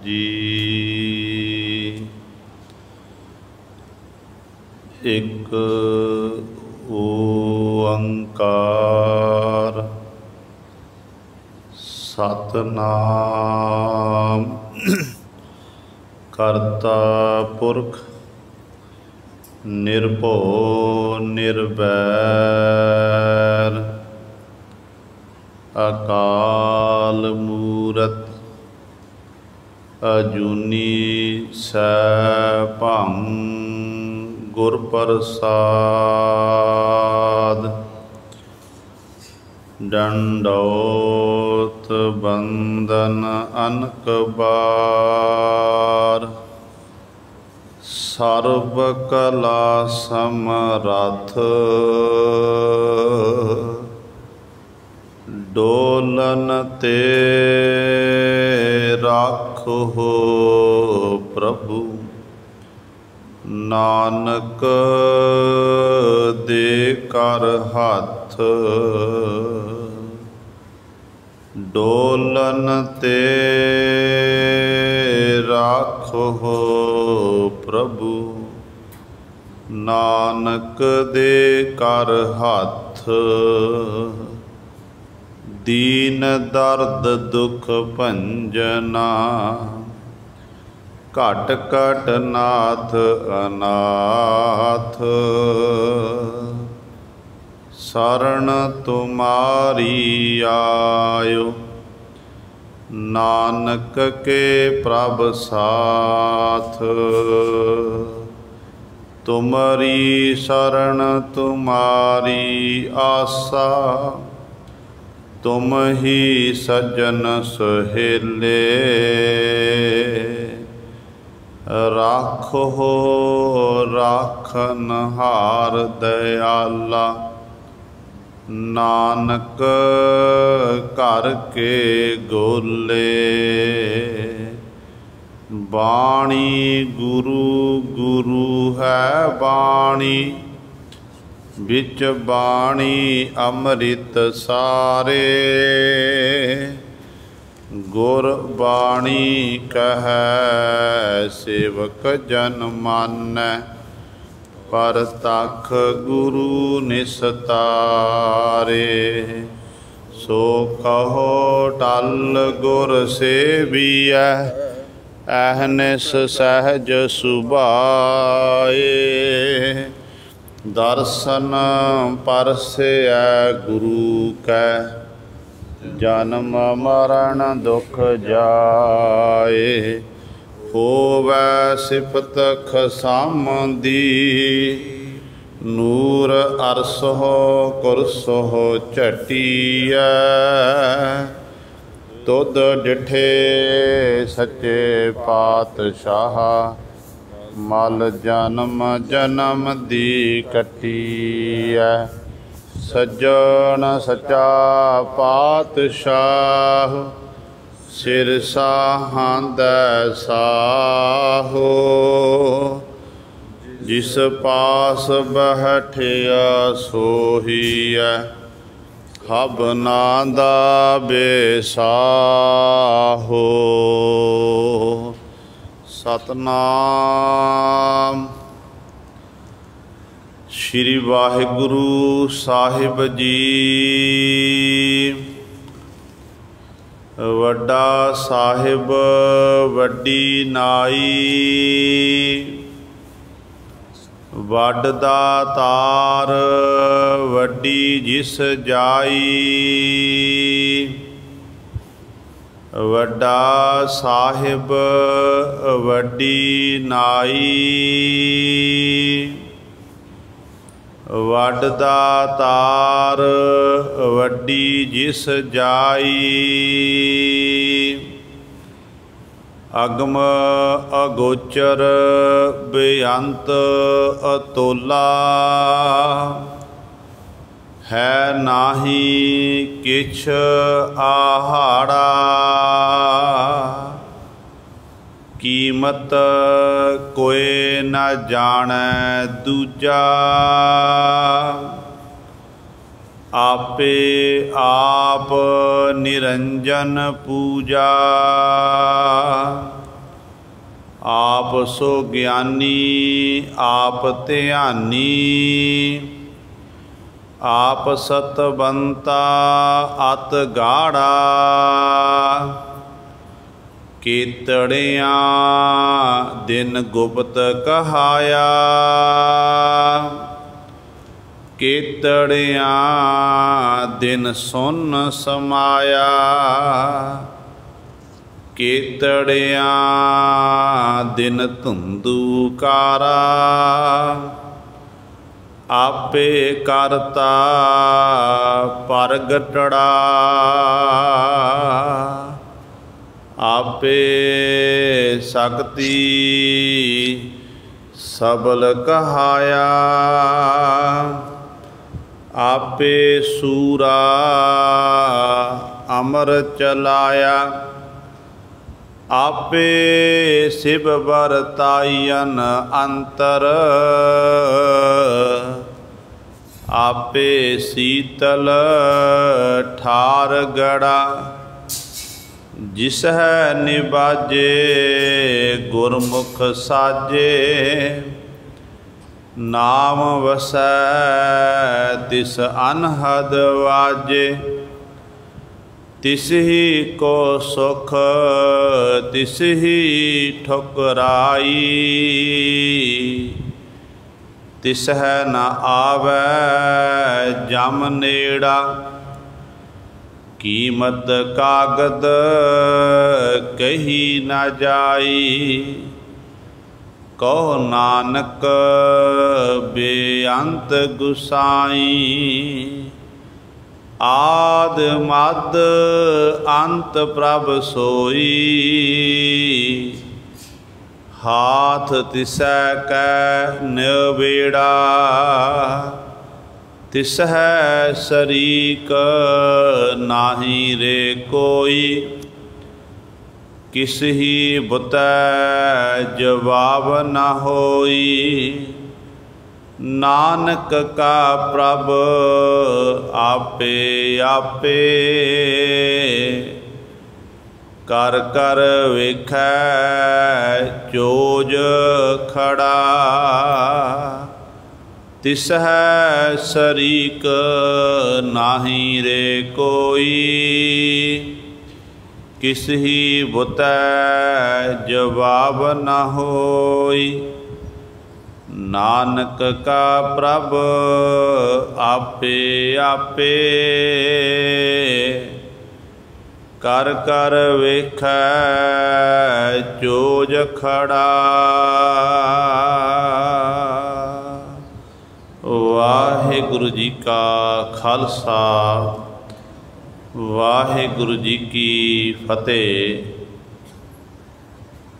जी। एक ओंकार सतनाम करता पुरख निर्भौ निर्वैर अकाल मूरत अजूनी सैभं गुर प्रसाद। दंडौत बंदन अनक बार सर्व कला समरथ डोलन ते राखो प्रभु नानक दे कर हाथ डोलन ते राखो प्रभु नानक दे कर हाथ दीन दर्द दुख भंजना घट घट नाथ अनाथ शरण तुम्हारी आयो नानक के प्रभ साथ तुम्हारी शरण तुम्हारी आसा तुम ही सज्जन सहेले राखो राखनहार दयाला नानक घर के गोले बाणी गुरु गुरु है बाणी बिच बाणी अमृत सारे गुर बाणी कहै सेवक जन मानै पर तख गुरु निस्तारे सो कहो टल गुर सेवियै अहनिस सहज सुभाए दर्शन परसै गुरु कै जन्म मरण दुख जाए होवै सिफत खसामदी नूर अरसहो कुरसहो झटिया तुद डिठे सच्चे पातशाह मल जन्म जन्म दी कटिया सज्जन सच्चा पातशाह सिर साहांदै साहो जिस पास बैठिया सोहिया हब नादा बेसाहो सतनाम श्री वाहिगुरु साहिब जी। वड्डा साहिब वड्डी नाई वड दा तार वड्डी जिस जाई वड्डा साहिब वड्डी नाई वड दा तार वड्डी जिस जाई अगम अगोचर बेअंत अतोला है नाही किछ आहाड़ा कीमत कोई न जाने दूजा आपे आप निरंजन पूजा आप सो ज्ञानी आप ध्यानी, आप सतबंता अत गाढ़ा, केतड़ियाँ दिन गुप्त कहाया, केतड़ियाँ दिन सुन समाया, केतड़ियाँ दिन धुंधुकारा, आपे करता प्रगटड़ा, आपे शक्ति सबल कहाया, आपे सूरा अमर चलाया, आपे शिव बरतायन अंतर, आपे शीतल ठार गड़ा, जिस है निबाजे गुरमुख साजे, नाम वसै तिस अनहद वाजे, तिस ही को सुख तिस ही ठुकराई, तिस है न आवै जम नेड़ा, कीमत कागद कही न जाई, कहो नानक बेअंत गुसाई, आद मद अंत प्रभ सोई, हाथ तिसै कै निबेड़ा, तिस है शरीक नाही रे कोई, किस ही बुतै जवाब न होई, नानक का प्रभ आपे आपे, कर कर वेखै चोज खड़ा, तिस है शरीक नाही रे कोई, किस ही बुतै जवाब न होई, नानक का प्रभ आपे आपे, कर कर वेखै चोज खड़ा। वाहिगुरु जी का खालसा वाहिगुरु जी की फतेह।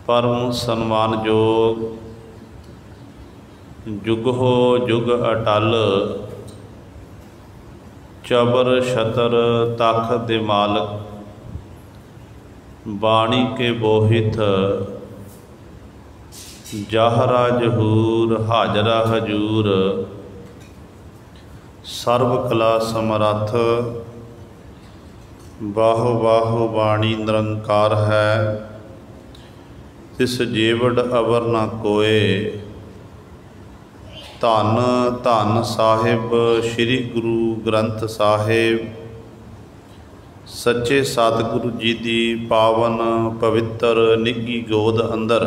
परम सन्मानयोग जुग हो जुग अटल, चबर छतर तख दे मालक, बाणी के बोहित जाहरा जहूर हाजरा हजूर, सर्व कला समरथ बाहो बाहो बाणी निरंकार है, तिस जेवड़ अवर न कोय। धन धन साहिब श्री गुरु ग्रंथ साहिब, सच्चे सतगुरु जी की पावन पवित्र निघी गोद अंदर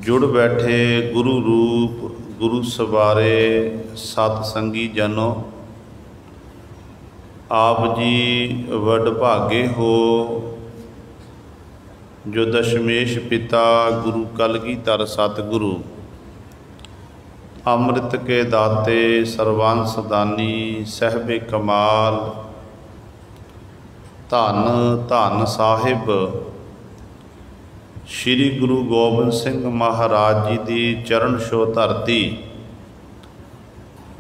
जुड़ बैठे गुरु रूप गुरु सवारे सतसंगी जनो। आप जी वडभागे हो जो दशमेश पिता गुरु कलगीधर सतगुरु, अमृत के दाते सर्वांस दानी सहबे कमाल। धन धन साहिब श्री गुरु गोबिंद सिंह महाराज जी की चरण छो धरती,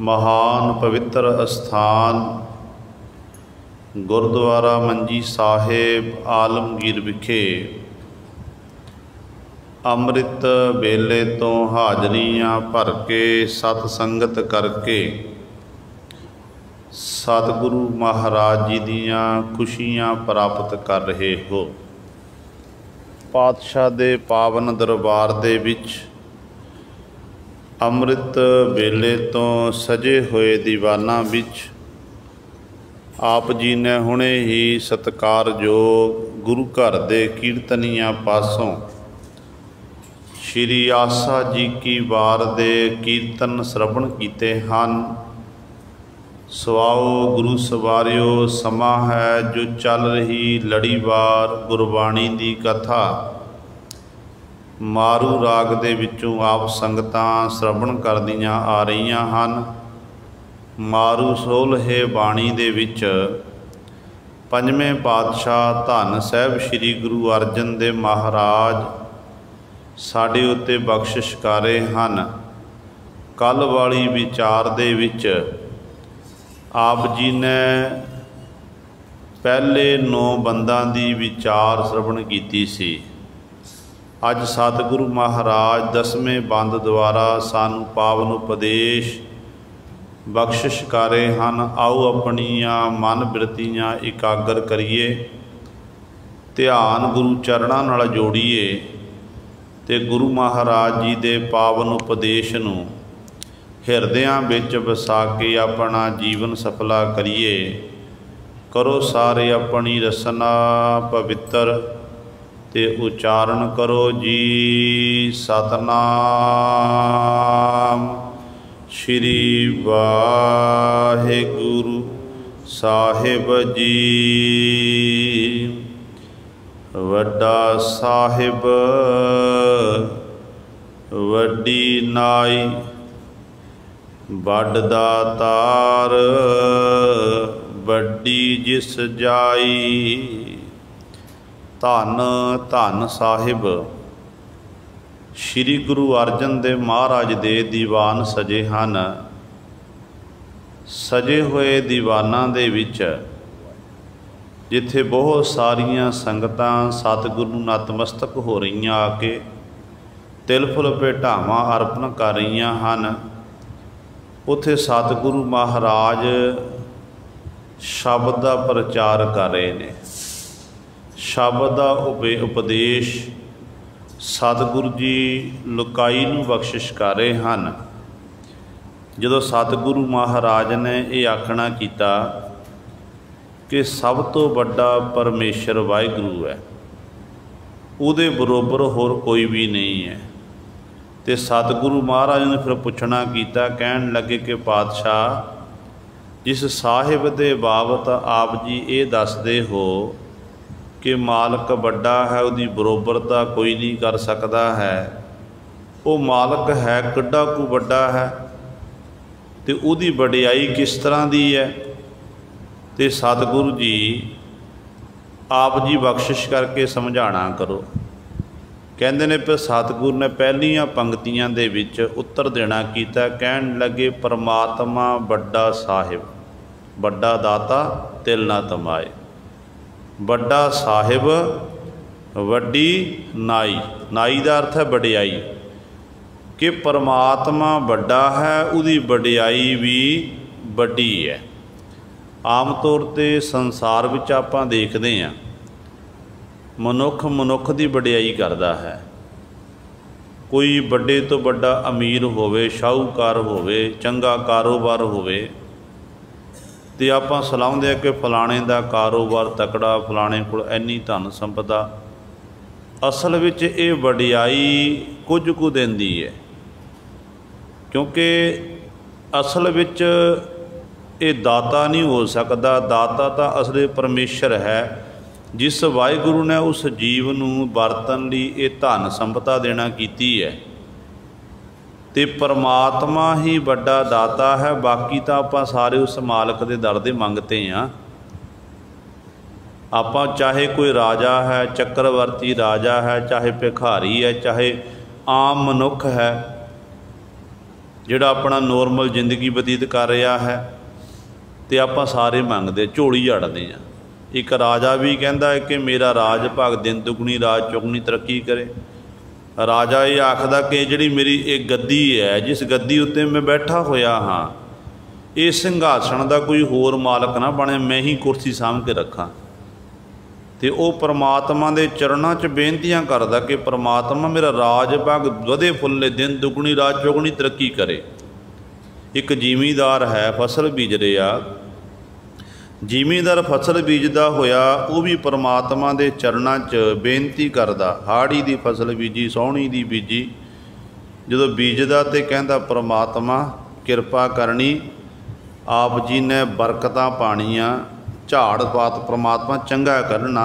महान पवित्र अस्थान गुरुद्वारा मंजी साहिब आलमगीर विखे अमृत वेले तो हाजरियाँ भर के सतसंगत करके सतगुरु महाराज जी दियाँ खुशियाँ प्राप्त कर रहे हो। पातशाह दे पावन दरबार दे विच ਅੰਮ੍ਰਿਤ ਵੇਲੇ ਤੋਂ ਸਜੇ ਹੋਏ ਦੀਵਾਨਾਂ ਵਿੱਚ ਆਪ ਜੀ ਨੇ ਹੁਣੇ ਹੀ ਸਤਿਕਾਰਯੋਗ ਗੁਰੂ ਘਰ ਦੇ ਕੀਰਤਨੀਆਂ ਪਾਸੋਂ ਸ਼੍ਰੀ ਆਸਾ ਜੀ ਕੀ ਵਾਰ ਦੇ ਕੀਰਤਨ ਸਰਵਣ ਕੀਤੇ ਹਨ। ਸਵਾਓ ਗੁਰੂ ਸਵਾਰਿਓ, ਸਮਾਂ ਹੈ ਜੋ ਚੱਲ ਰਹੀ ਲੜੀਵਾਰ ਗੁਰਬਾਣੀ ਦੀ ਕਥਾ ਮਾਰੂ ਰਾਗ ਦੇ ਵਿੱਚੋਂ ਆਪ ਸੰਗਤਾਂ ਸਰਵਣ ਕਰਦੀਆਂ ਆ ਰਹੀਆਂ ਹਨ। ਮਾਰੂ ਸੋਲ੍ਹੇ ਬਾਣੀ ਦੇ ਵਿੱਚ ਪੰਜਵੇਂ ਪਾਤਸ਼ਾਹ ਧੰਨ ਸਾਹਿਬ ਸ੍ਰੀ ਗੁਰੂ ਅਰਜਨ ਦੇਵ ਮਹਾਰਾਜ ਸਾਡੇ ਉੱਤੇ ਬਖਸ਼ਿਸ਼ ਕਰ ਰਹੇ ਹਨ। ਕੱਲ੍ਹ ਵਾਲੀ ਵਿਚਾਰ ਦੇ ਵਿੱਚ ਆਪ ਜੀ ਨੇ ਪਹਿਲੇ 9 ਬੰਦਾਂ ਦੀ ਵਿਚਾਰ ਸਰਵਣ ਕੀਤੀ ਸੀ। ਅੱਜ ਸਤਿਗੁਰੂ ਮਹਾਰਾਜ 10ਵੇਂ ਬੰਦ ਦੁਆਰਾ ਸਾਨੂੰ ਪਾਵਨ ਉਪਦੇਸ਼ ਬਖਸ਼ਿਸ਼ ਕਰ ਰਹੇ ਹਨ। ਆਓ ਆਪਣੀਆਂ ਮਨ ਬਿਰਤੀਆਂ ਇਕਾਗਰ ਕਰੀਏ, ਧਿਆਨ ਗੁਰੂ ਚਰਨਾਂ ਨਾਲ ਜੋੜੀਏ ਅਤੇ ਗੁਰੂ ਮਹਾਰਾਜ ਜੀ ਦੇ ਪਾਵਨ ਉਪਦੇਸ਼ ਨੂੰ ਹਿਰਦਿਆਂ ਵਿੱਚ ਵਸਾ ਕੇ ਆਪਣਾ ਜੀਵਨ ਸਫਲਾ ਕਰੀਏ। ਕਰੋ ਸਾਰੇ ਆਪਣੀ ਰਸਨਾ ਪਵਿੱਤਰ ਤੇ ਉਚਾਰਨ ਕਰੋ ਜੀ ਸਤਨਾਮ ਸ਼੍ਰੀ ਵਾਹਿਗੁਰੂ ਸਾਹਿਬ ਜੀ। ਵੱਡਾ ਸਾਹਿਬ ਵੱਡੀ ਨਾਈ, ਵੱਡ ਦਾਤਾਰ ਵੱਡੀ ਜਿਸ ਜਾਈ। ਧੰਨ ਧੰਨ ਸਾਹਿਬ ਸ਼੍ਰੀ ਗੁਰੂ ਅਰਜਨ ਦੇਵ ਮਹਾਰਾਜ ਦੇ ਦੀਵਾਨ ਸਜੇ ਹਨ। ਸਜੇ ਹੋਏ ਦੀਵਾਨਾਂ ਦੇ ਵਿੱਚ ਜਿੱਥੇ ਬਹੁਤ ਸਾਰੀਆਂ ਸੰਗਤਾਂ ਸਤਿਗੁਰੂ ਨੂੰ ਨਤਮਸਤਕ ਹੋ ਰਹੀਆਂ ਆ ਕੇ ਤਿਲ ਫੁੱਲ ਭੇਟਾਵਾਂ ਅਰਪਣ ਕਰ ਰਹੀਆਂ ਹਨ, ਉੱਥੇ ਸਤਿਗੁਰੂ ਮਹਾਰਾਜ ਸ਼ਬਦ ਦਾ ਪ੍ਰਚਾਰ ਕਰ ਰਹੇ ਨੇ। ਸ਼ਬਦ ਦਾ ਉਪਦੇਸ਼ ਸਤਿਗੁਰੂ ਜੀ ਲੁਕਾਈ ਨੂੰ ਬਖਸ਼ਿਸ਼ ਕਰ ਰਹੇ ਹਨ। ਜਦੋਂ ਸਤਿਗੁਰੂ ਮਹਾਰਾਜ ਨੇ ਇਹ ਆਖਣਾ ਕੀਤਾ ਕਿ ਸਭ ਤੋਂ ਵੱਡਾ ਪਰਮੇਸ਼ਰ ਵਾਹਿਗੁਰੂ ਹੈ, ਉਹਦੇ ਬਰੋਬਰ ਹੋਰ ਕੋਈ ਵੀ ਨਹੀਂ ਹੈ। ਅਤੇ ਸਤਿਗੁਰੂ ਮਹਾਰਾਜ ਨੇ ਫਿਰ ਪੁੱਛਣਾ ਕੀਤਾ, ਕਹਿਣ ਲੱਗੇ ਕਿ ਪਾਤਸ਼ਾਹ ਜਿਸ ਸਾਹਿਬ ਦੇ ਬਾਬਤ ਆਪ ਜੀ ਇਹ ਦੱਸਦੇ ਹੋ ਕਿ ਮਾਲਕ ਵੱਡਾ ਹੈ, ਉਹਦੀ ਬਰੋਬਰਤਾ ਕੋਈ ਨਹੀਂ ਕਰ ਸਕਦਾ ਹੈ, ਉਹ ਮਾਲਕ ਹੈ ਕਿੱਡਾ ਕੁ ਵੱਡਾ ਹੈ ਅਤੇ ਉਹਦੀ ਵਡਿਆਈ ਕਿਸ ਤਰ੍ਹਾਂ ਦੀ ਹੈ। ਅਤੇ ਸਤਿਗੁਰੂ ਜੀ ਆਪ ਜੀ ਬਖਸ਼ਿਸ਼ ਕਰਕੇ ਸਮਝਾਉਣਾ ਕਰੋ। ਕਹਿੰਦੇ ਨੇ ਫਿਰ ਸਤਿਗੁਰੂ ਨੇ ਪਹਿਲੀਆਂ ਪੰਕਤੀਆਂ ਦੇ ਵਿੱਚ ਉੱਤਰ ਦੇਣਾ ਕੀਤਾ, ਕਹਿਣ ਲੱਗੇ ਪਰਮਾਤਮਾ ਵੱਡਾ ਸਾਹਿਬ, ਵੱਡਾ ਦਾਤਾ ਤਿਲ ਨਾ ਤਮਾਏ। ਵੱਡਾ ਸਾਹਿਬ ਵੱਡੀ ਨਾਈ, ਨਾਈ ਦਾ ਅਰਥ ਹੈ ਵਡਿਆਈ, ਕਿ ਪਰਮਾਤਮਾ ਵੱਡਾ ਹੈ, ਉਹਦੀ ਵਡਿਆਈ ਵੀ ਵੱਡੀ ਹੈ। ਆਮ ਤੌਰ 'ਤੇ ਸੰਸਾਰ ਵਿੱਚ ਆਪਾਂ ਦੇਖਦੇ ਹਾਂ ਮਨੁੱਖ ਦੀ ਵਡਿਆਈ ਕਰਦਾ ਹੈ। ਕੋਈ ਵੱਡੇ ਤੋਂ ਵੱਡਾ ਅਮੀਰ ਹੋਵੇ, ਸ਼ਾਹੂਕਾਰ ਹੋਵੇ, ਚੰਗਾ ਕਾਰੋਬਾਰ ਹੋਵੇ ਅਤੇ ਆਪਾਂ ਸਲਾਹੁੰਦੇ ਹਾਂ ਕਿ ਫਲਾਣੇ ਦਾ ਕਾਰੋਬਾਰ ਤਕੜਾ, ਫਲਾਣੇ ਕੋਲ ਇੰਨੀ ਧਨ ਸੰਪਦਾ। ਅਸਲ ਵਿੱਚ ਇਹ ਵਡਿਆਈ ਕੁਝ ਕੁ ਦਿੰਦੀ ਹੈ, ਕਿਉਂਕਿ ਅਸਲ ਵਿੱਚ ਇਹ ਦਾਤਾ ਨਹੀਂ ਹੋ ਸਕਦਾ। ਦਾਤਾ ਤਾਂ ਅਸਲ ਪਰਮੇਸ਼ਰ ਹੈ, ਜਿਸ ਵਾਹਿਗੁਰੂ ਨੇ ਉਸ ਜੀਵ ਨੂੰ ਵਰਤਣ ਲਈ ਇਹ ਧਨ ਸੰਪਦਾ ਦੇਣਾ ਕੀਤੀ ਹੈ। ਅਤੇ ਪਰਮਾਤਮਾ ਹੀ ਵੱਡਾ ਦਾਤਾ ਹੈ, ਬਾਕੀ ਤਾਂ ਆਪਾਂ ਸਾਰੇ ਉਸ ਮਾਲਕ ਦੇ ਦਰ ਦੇ ਮੰਗਤੇ ਹਾਂ। ਆਪਾਂ ਚਾਹੇ ਕੋਈ ਰਾਜਾ ਹੈ, ਚੱਕਰਵਰਤੀ ਰਾਜਾ ਹੈ, ਚਾਹੇ ਭਿਖਾਰੀ ਹੈ, ਚਾਹੇ ਆਮ ਮਨੁੱਖ ਹੈ ਜਿਹੜਾ ਆਪਣਾ ਨੋਰਮਲ ਜ਼ਿੰਦਗੀ ਬਤੀਤ ਕਰ ਰਿਹਾ ਹੈ, ਅਤੇ ਆਪਾਂ ਸਾਰੇ ਮੰਗਦੇ, ਝੋਲੀ ਝਾੜਦੇ ਹਾਂ। ਇੱਕ ਰਾਜਾ ਵੀ ਕਹਿੰਦਾ ਹੈ ਕਿ ਮੇਰਾ ਰਾਜ ਭਾਗ ਦਿਨ ਦੁਗਣੀ ਰਾਤ ਚੌਗੁਣੀ ਤਰੱਕੀ ਕਰੇ। ਰਾਜਾ ਇਹ ਆਖਦਾ ਕਿ ਜਿਹੜੀ ਮੇਰੀ ਇਹ ਗੱਦੀ ਹੈ, ਜਿਸ ਗੱਦੀ ਉੱਤੇ ਮੈਂ ਬੈਠਾ ਹੋਇਆ ਹਾਂ, ਇਹ ਸਿੰਘਾਸਣ ਦਾ ਕੋਈ ਹੋਰ ਮਾਲਕ ਨਾ ਬਣੇ, ਮੈਂ ਹੀ ਕੁਰਸੀ ਸਾਂਭ ਕੇ ਰੱਖਾਂ। ਤੇ ਉਹ परमात्मा ਦੇ ਚਰਨਾਂ 'ਚ ਬੇਨਤੀਆਂ ਕਰਦਾ ਕਿ परमात्मा ਮੇਰਾ ਰਾਜ ਭਾਗ ਵਧੇ ਫੁੱਲੇ, ਦਿਨ ਦੁਗਣੀ ਰਾਤ ਚੌਗੁਣੀ ਤਰੱਕੀ ਕਰੇ। ਇੱਕ ਜ਼ਿਮੀਂਦਾਰ ਹੈ, ਫਸਲ ਬੀਜ ਰਿਹਾ। ਜ਼ਿਮੀਂਦਾਰ ਫਸਲ ਬੀਜਦਾ ਹੋਇਆ ਉਹ ਵੀ परमात्मा ਦੇ ਚਰਨਾਂ 'ਚ ਬੇਨਤੀ ਕਰਦਾ। ਹਾੜੀ ਦੀ ਫਸਲ ਬੀਜੀ, ਸੋਹਣੀ ਦੀ ਬੀਜੀ, ਜਦੋਂ ਬੀਜਦਾ ਤੇ ਕਹਿੰਦਾ परमात्मा ਕਿਰਪਾ ਕਰਨੀ, ਆਪ ਜੀ ਨੇ ਬਰਕਤਾਂ ਪਾਣੀਆਂ, ਝਾੜ ਪਾਤ परमात्मा ਚੰਗਾ ਕਰਨਾ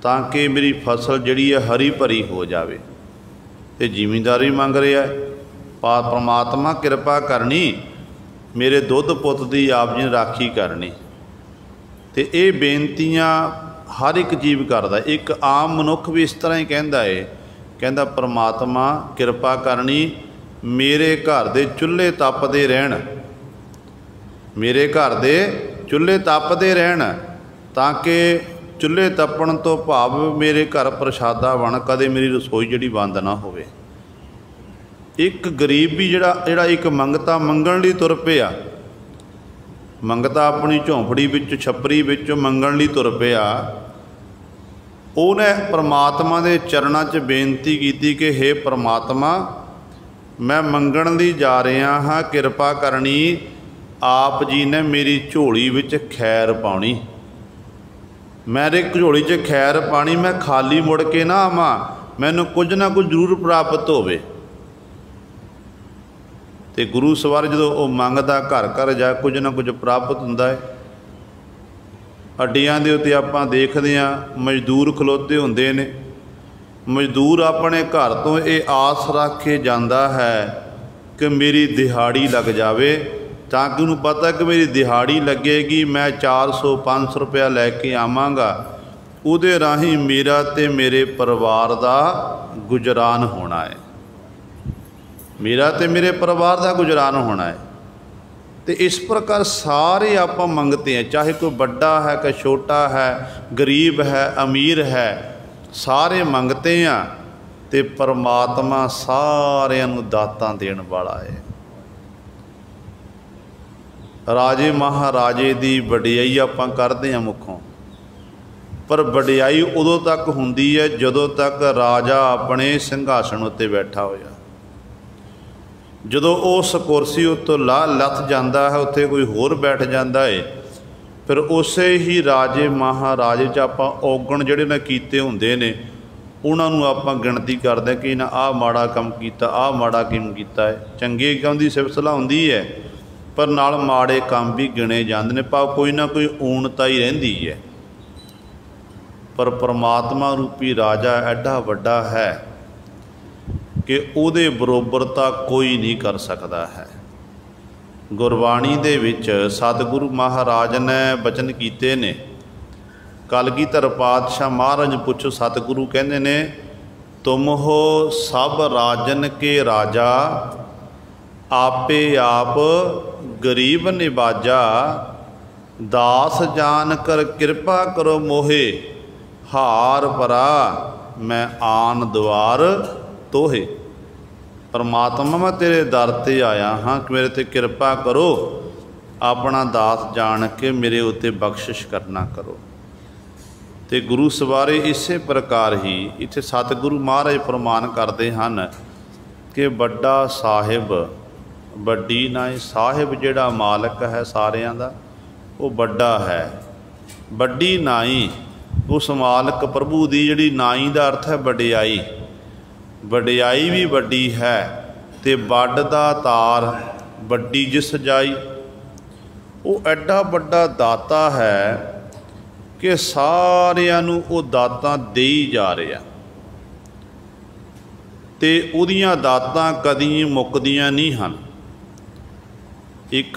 ਤਾਂ ਕਿ ਮੇਰੀ ਫਸਲ ਜਿਹੜੀ ਹੈ ਹਰੀ ਭਰੀ ਹੋ ਜਾਵੇ। ਤੇ ਜ਼ਿਮੀਂਦਾਰ ਵੀ ਮੰਗ ਰਿਹਾ परमात्मा ਕਿਰਪਾ ਕਰਨੀ, ਮੇਰੇ ਦੁੱਧ ਪੁੱਤ ਦੀ ਆਪ ਜੀ ਨੇ ਰਾਖੀ ਕਰਨੀ। ਤੇ ਇਹ ਬੇਨਤੀਆਂ ਹਰ ਇੱਕ ਜੀਵ ਕਰਦਾ। ਇੱਕ ਆਮ ਮਨੁੱਖ ਵੀ ਇਸ ਤਰ੍ਹਾਂ ਹੀ ਕਹਿੰਦਾ ਏ, ਕਹਿੰਦਾ परमात्मा ਕਿਰਪਾ ਕਰਨੀ, ਮੇਰੇ ਘਰ ਦੇ ਚੁੱਲ੍ਹੇ ਤਪਦੇ ਰਹਿਣ, ਮੇਰੇ ਘਰ ਦੇ ਚੁੱਲ੍ਹੇ ਤਪਦੇ ਰਹਿਣ ਤਾਂ ਕਿ ਚੁੱਲ੍ਹੇ ਤਪਣ ਤੋਂ ਭਾਵ ਮੇਰੇ ਘਰ ਪ੍ਰਸ਼ਾਦਾ ਬਣ, ਕਦੇ ਮੇਰੀ ਰਸੋਈ ਜਿਹੜੀ ਬੰਦ ਨਾ ਹੋਵੇ। ਇੱਕ ਗਰੀਬ ਵੀ ਜਿਹੜਾ ਇੱਕ ਮੰਗਤਾ ਮੰਗਣ ਲਈ ਤੁਰ ਪਿਆ, ਮੰਗਤਾ ਆਪਣੀ ਝੌਂਪੜੀ ਵਿੱਚ ਛੱਪਰੀ ਵਿੱਚੋਂ ਮੰਗਣ ਲਈ ਤੁਰ ਪਿਆ, ਉਹਨੇ परमात्मा ਦੇ ਚਰਨਾਂ 'ਚ ਬੇਨਤੀ ਕੀਤੀ ਕਿ हे परमात्मा ਮੈਂ ਮੰਗਣ ਲਈ ਜਾ ਰਿਹਾ ਹਾਂ, ਕਿਰਪਾ ਕਰਨੀ, ਆਪ ਜੀ ਨੇ ਮੇਰੀ ਝੋਲੀ ਵਿੱਚ ਖੈਰ ਪਾਉਣੀ, ਮੇਰੇ ਝੋਲੀ 'ਚ ਖੈਰ ਪਾਣੀ, ਮੈਂ ਖਾਲੀ ਮੁੜ ਕੇ ਨਾ ਆਵਾਂ, ਮੈਨੂੰ ਕੁਝ ਨਾ ਕੁਝ ਜ਼ਰੂਰ ਪ੍ਰਾਪਤ ਹੋਵੇ। ਤੇ ਗੁਰੂ ਸਵਾਰ ਜਦੋਂ ਉਹ ਮੰਗਦਾ, ਘਰ ਘਰ ਜਾ ਕੁਝ ਨਾ ਕੁਝ ਪ੍ਰਾਪਤ ਹੁੰਦਾ ਹੈ। ਅੱਡੀਆਂ ਦੇ ਉੱਤੇ ਆਪਾਂ ਦੇਖਦੇ ਹਾਂ ਮਜ਼ਦੂਰ ਖਲੋਤੇ ਹੁੰਦੇ ਨੇ। ਮਜ਼ਦੂਰ ਆਪਣੇ ਘਰ ਤੋਂ ਇਹ ਆਸ ਰੱਖ ਕੇ ਜਾਂਦਾ ਹੈ ਕਿ ਮੇਰੀ ਦਿਹਾੜੀ ਲੱਗ ਜਾਵੇ, ਤਾਂ ਕਿ ਉਹਨੂੰ ਪਤਾ ਕਿ ਮੇਰੀ ਦਿਹਾੜੀ ਲੱਗੇਗੀ, ਮੈਂ 400-500 ਰੁਪਇਆ ਲੈ ਕੇ ਆਵਾਂਗਾ, ਉਹਦੇ ਰਾਹੀਂ ਮੇਰਾ ਤੇ ਮੇਰੇ ਪਰਿਵਾਰ ਦਾ ਗੁਜ਼ਰਾਨ ਹੋਣਾ ਹੈ, ਮੇਰਾ ਤੇ ਮੇਰੇ ਪਰਿਵਾਰ ਦਾ ਗੁਜ਼ਰਾਨ ਹੋਣਾ ਹੈ। तो इस प्रकार सारे आप मंगते हैं, चाहे कोई बड़ा है कि छोटा है, गरीब है अमीर है, सारे मंगते हैं। तो परमात्मा सारिਆਂ ਨੂੰ ਦਾਤਾਂ देण वाला है। राजे महाराजे की वडियाई आपां करते हैं मुखों, पर वडियाई उदों तक हुंदी है जदों तक राजा अपने सिंघासन उत्ते बैठा होया। जदों उस कुर्सी उत्तों लथ जाता है, उत्थे कोई होर बैठ जाता है, फिर उस ही राजे महाराजे च आपां औगण जिहड़े ने कीते हुंदे ने उन्होंने आपां गिणती करदे कि ना आ माड़ा काम कीता, आ माड़ा काम कीता है। चंगे काम की सिफत सलाह हुंदी है, पर नाल माड़े काम भी गिणे जांदे ने, भाव कोई ना कोई ऊणता ही रहिंदी है। पर परमात्मा रूपी राजा एडा वड्डा है कि उहदे बरोबरता कोई नहीं कर सकता है। गुरबाणी दे विच सतगुरु महाराज ने बचन कीते ने। कलगीधर पातशाह महाराज पुछो, सतगुरु कहंदे ने, तुम हो सब राजन के राजा, आपे आप गरीब निवाजा, दास जान कर कृपा करो मोहे, हार परा मैं आन द्वार तोहे। परमात्मा मैं तेरे दर ते आया हाँ कि मेरे ते कृपा करो, अपना दास जान के मेरे उत्ते बख्शिश करना करो। तो गुरु सवारे इसे प्रकार ही इत्थे सतगुरु महाराज फरमान करते हैं कि बड़ा साहिब वड्डी नाई, साहिब जिहड़ा मालक है सारियां दा वो बड़ा है, वड्डी नाई उस मालक प्रभु की जिहड़ी नाई का अर्थ है वडियाई, वडियाई भी वड्डी है। ते वड दा तार वड्डी जिस जाई, वो एडा वड्डा दाता है कि सारियां नूं वो दातां दे ही जा रहा, ते उहदियां दातां कदी मुकदियां नहीं हन। एक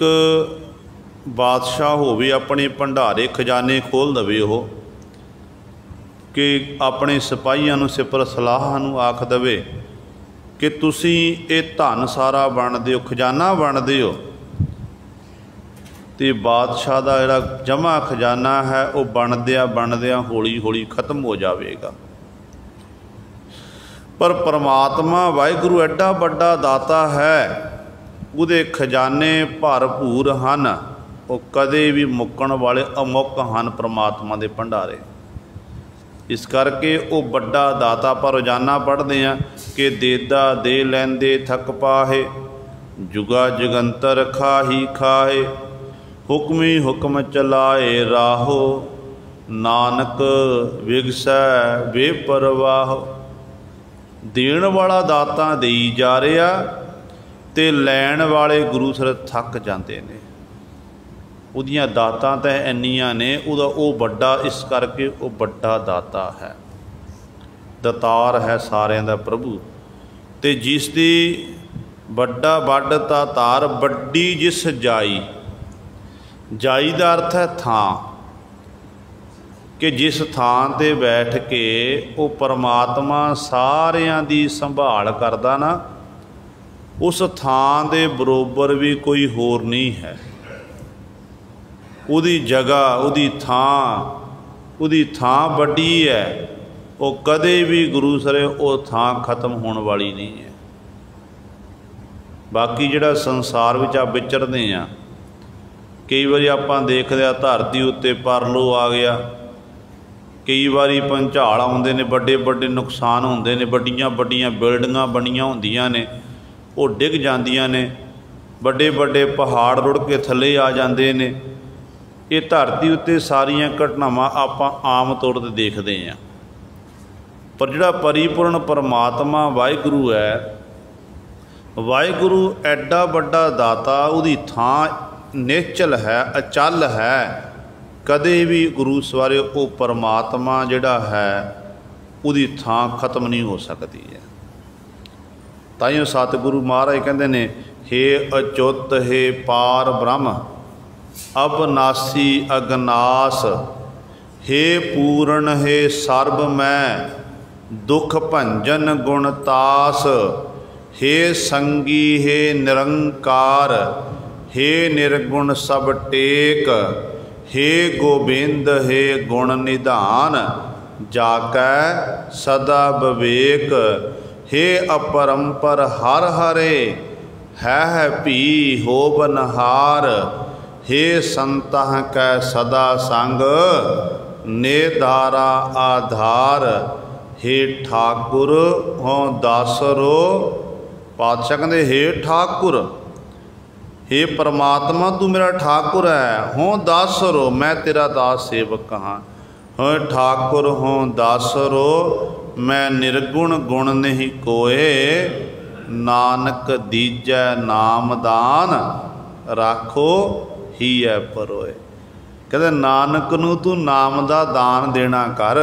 बादशाह होवे अपने भंडारे खजाने खोल दवे हो कि अपने सिपाहियां नूं सिपर सलाह नूं आख दवे कि तुसीं ये धन सारा वंडदे हो, खजाना वंडदे हो, तो बादशाह का जिहड़ा जमा खजाना है वो बनदिया हौली हौली खत्म हो जाएगा। पर परमात्मा वाहिगुरु एडा बड़ा दाता है, उहदे खजाने भरपूर हैं, वो कदे भी मुक्कण वाले अमुक हैं परमात्मा के भंडारे। इस करके वो बड़ा दाता। पर रोजाना पढ़ते हैं कि देदा दे लैंदे थक पाहे, जुगा जगंतर खाही खाहे, हुक्मी हुक्म चलाए राहो, नानक विगसै बेपरवाह। देण वाला दाता देई जा रहा ते लैण वाले गुरु सर थक जाते हैं। उहदियां दातां तो इन्नियां ने, उहदा वो बड़ा, इस करके वो बड़ा दाता है, दातार है सारियां दा प्रभु। ते जिस दी बड़ा वड दातार बड़ी जिस जाई, जाई का अर्थ है थां, कि जिस थां ते बैठ के वो परमात्मा सारियां दी संभाल करदा ना, उस थां दे बरोबर भी कोई होर नहीं है। उहदी जगह, उहदी थां वड्डी है, वो कदे भी गुरु सरे वो थां खत्म होने वाली नहीं है। बाकी जिहड़ा संसार विच आप विचरदे आ, कई बारी आपां देखदे आ धरती उत्ते परलो आ गया, कई बारी भंचाल आउंदे ने, बड़े बड़े नुकसान होंदे ने, बड़ियां बड़ियां बिल्डिंगां बणियां हुंदियां ने, वो डिग जांदियां ने, बड़े बड़े पहाड़ रुड़ के थल्ले आ जांदे ने। ये धरती उत्ते सारियां घटनावां आपां आम तौर ते देखते हैं। पर जिहड़ा परिपूर्ण परमात्मा वाहिगुरु है, वाहिगुरु एडा बड़ा दाता, उहदी थां निश्चल है, अचल है, कदे भी गुरु सवारे वो परमात्मा जिहड़ा है उहदी थां खत्म नहीं हो सकती है। ताइयों सतगुरु महाराज कहते ने, हे अचुत हे पार ब्रह्म, अबनासी अगनास, हे पूर्ण हे सर्ब मैं, दुख भंजन गुणतास, हे संगी हे निरंकार, हे निर्गुण सब टेक, हे गोबिंद हे गुण निधान, जाकै सदा विवेक, हे अपरंपर हर हरे, है भी होबनहार, हे संतह कै सदा संग, नेधारा आधार, हे ठाकुर हों दासरो। पातशाह कहते हे ठाकुर, हे परमात्मा तू मेरा ठाकुर है, हों दासरो मैं तेरा दास सेवक कहाँ। हों ठाकुर हों दासरो, मैं निर्गुण गुण नहीं कोए, नानक दीजै नाम दान, राखो ही है परोए। कहते नानक नूं तू नाम दा दान देना कर,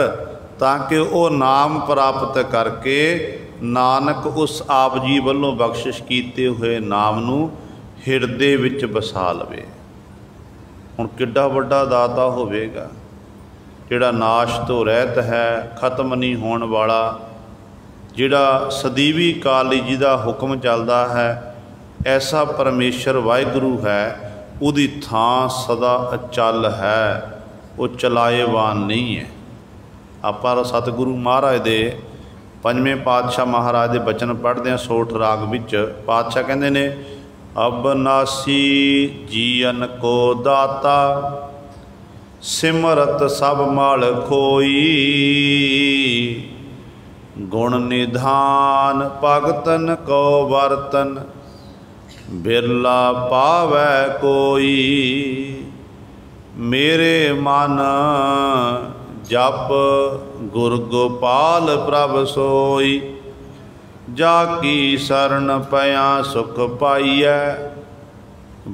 ताकि वो नाम प्राप्त करके नानक उस आप जी वल्लों बख्शिश कीते हुए नाम नूं हिरदे विच बसा लवे। हुण किड्डा वड्डा दाता होवेगा जिहड़ा नाश तो रहत है, खत्म नहीं होने वाला, जिहड़ा सदीवी काली जी दा हुक्म चलदा है। ऐसा परमेश्वर वाहिगुरु है, उहदी थां सदा अचल है, वो चलाएवान नहीं है। आपां सतगुरु महाराज दे पंजवें पातशाह महाराज दे बचन पढ़दे हैं सोठ राग विच। पातशाह कहंदे ने, अबनासी जीवन को दाता, सिमरत सब माल खोई, गुण निधान भगतन को बरतन, बिरला पावै कोई, मेरे मन जप गुर गोपाल प्रभ सोई, जाकी शरण पया सुख पाइयै,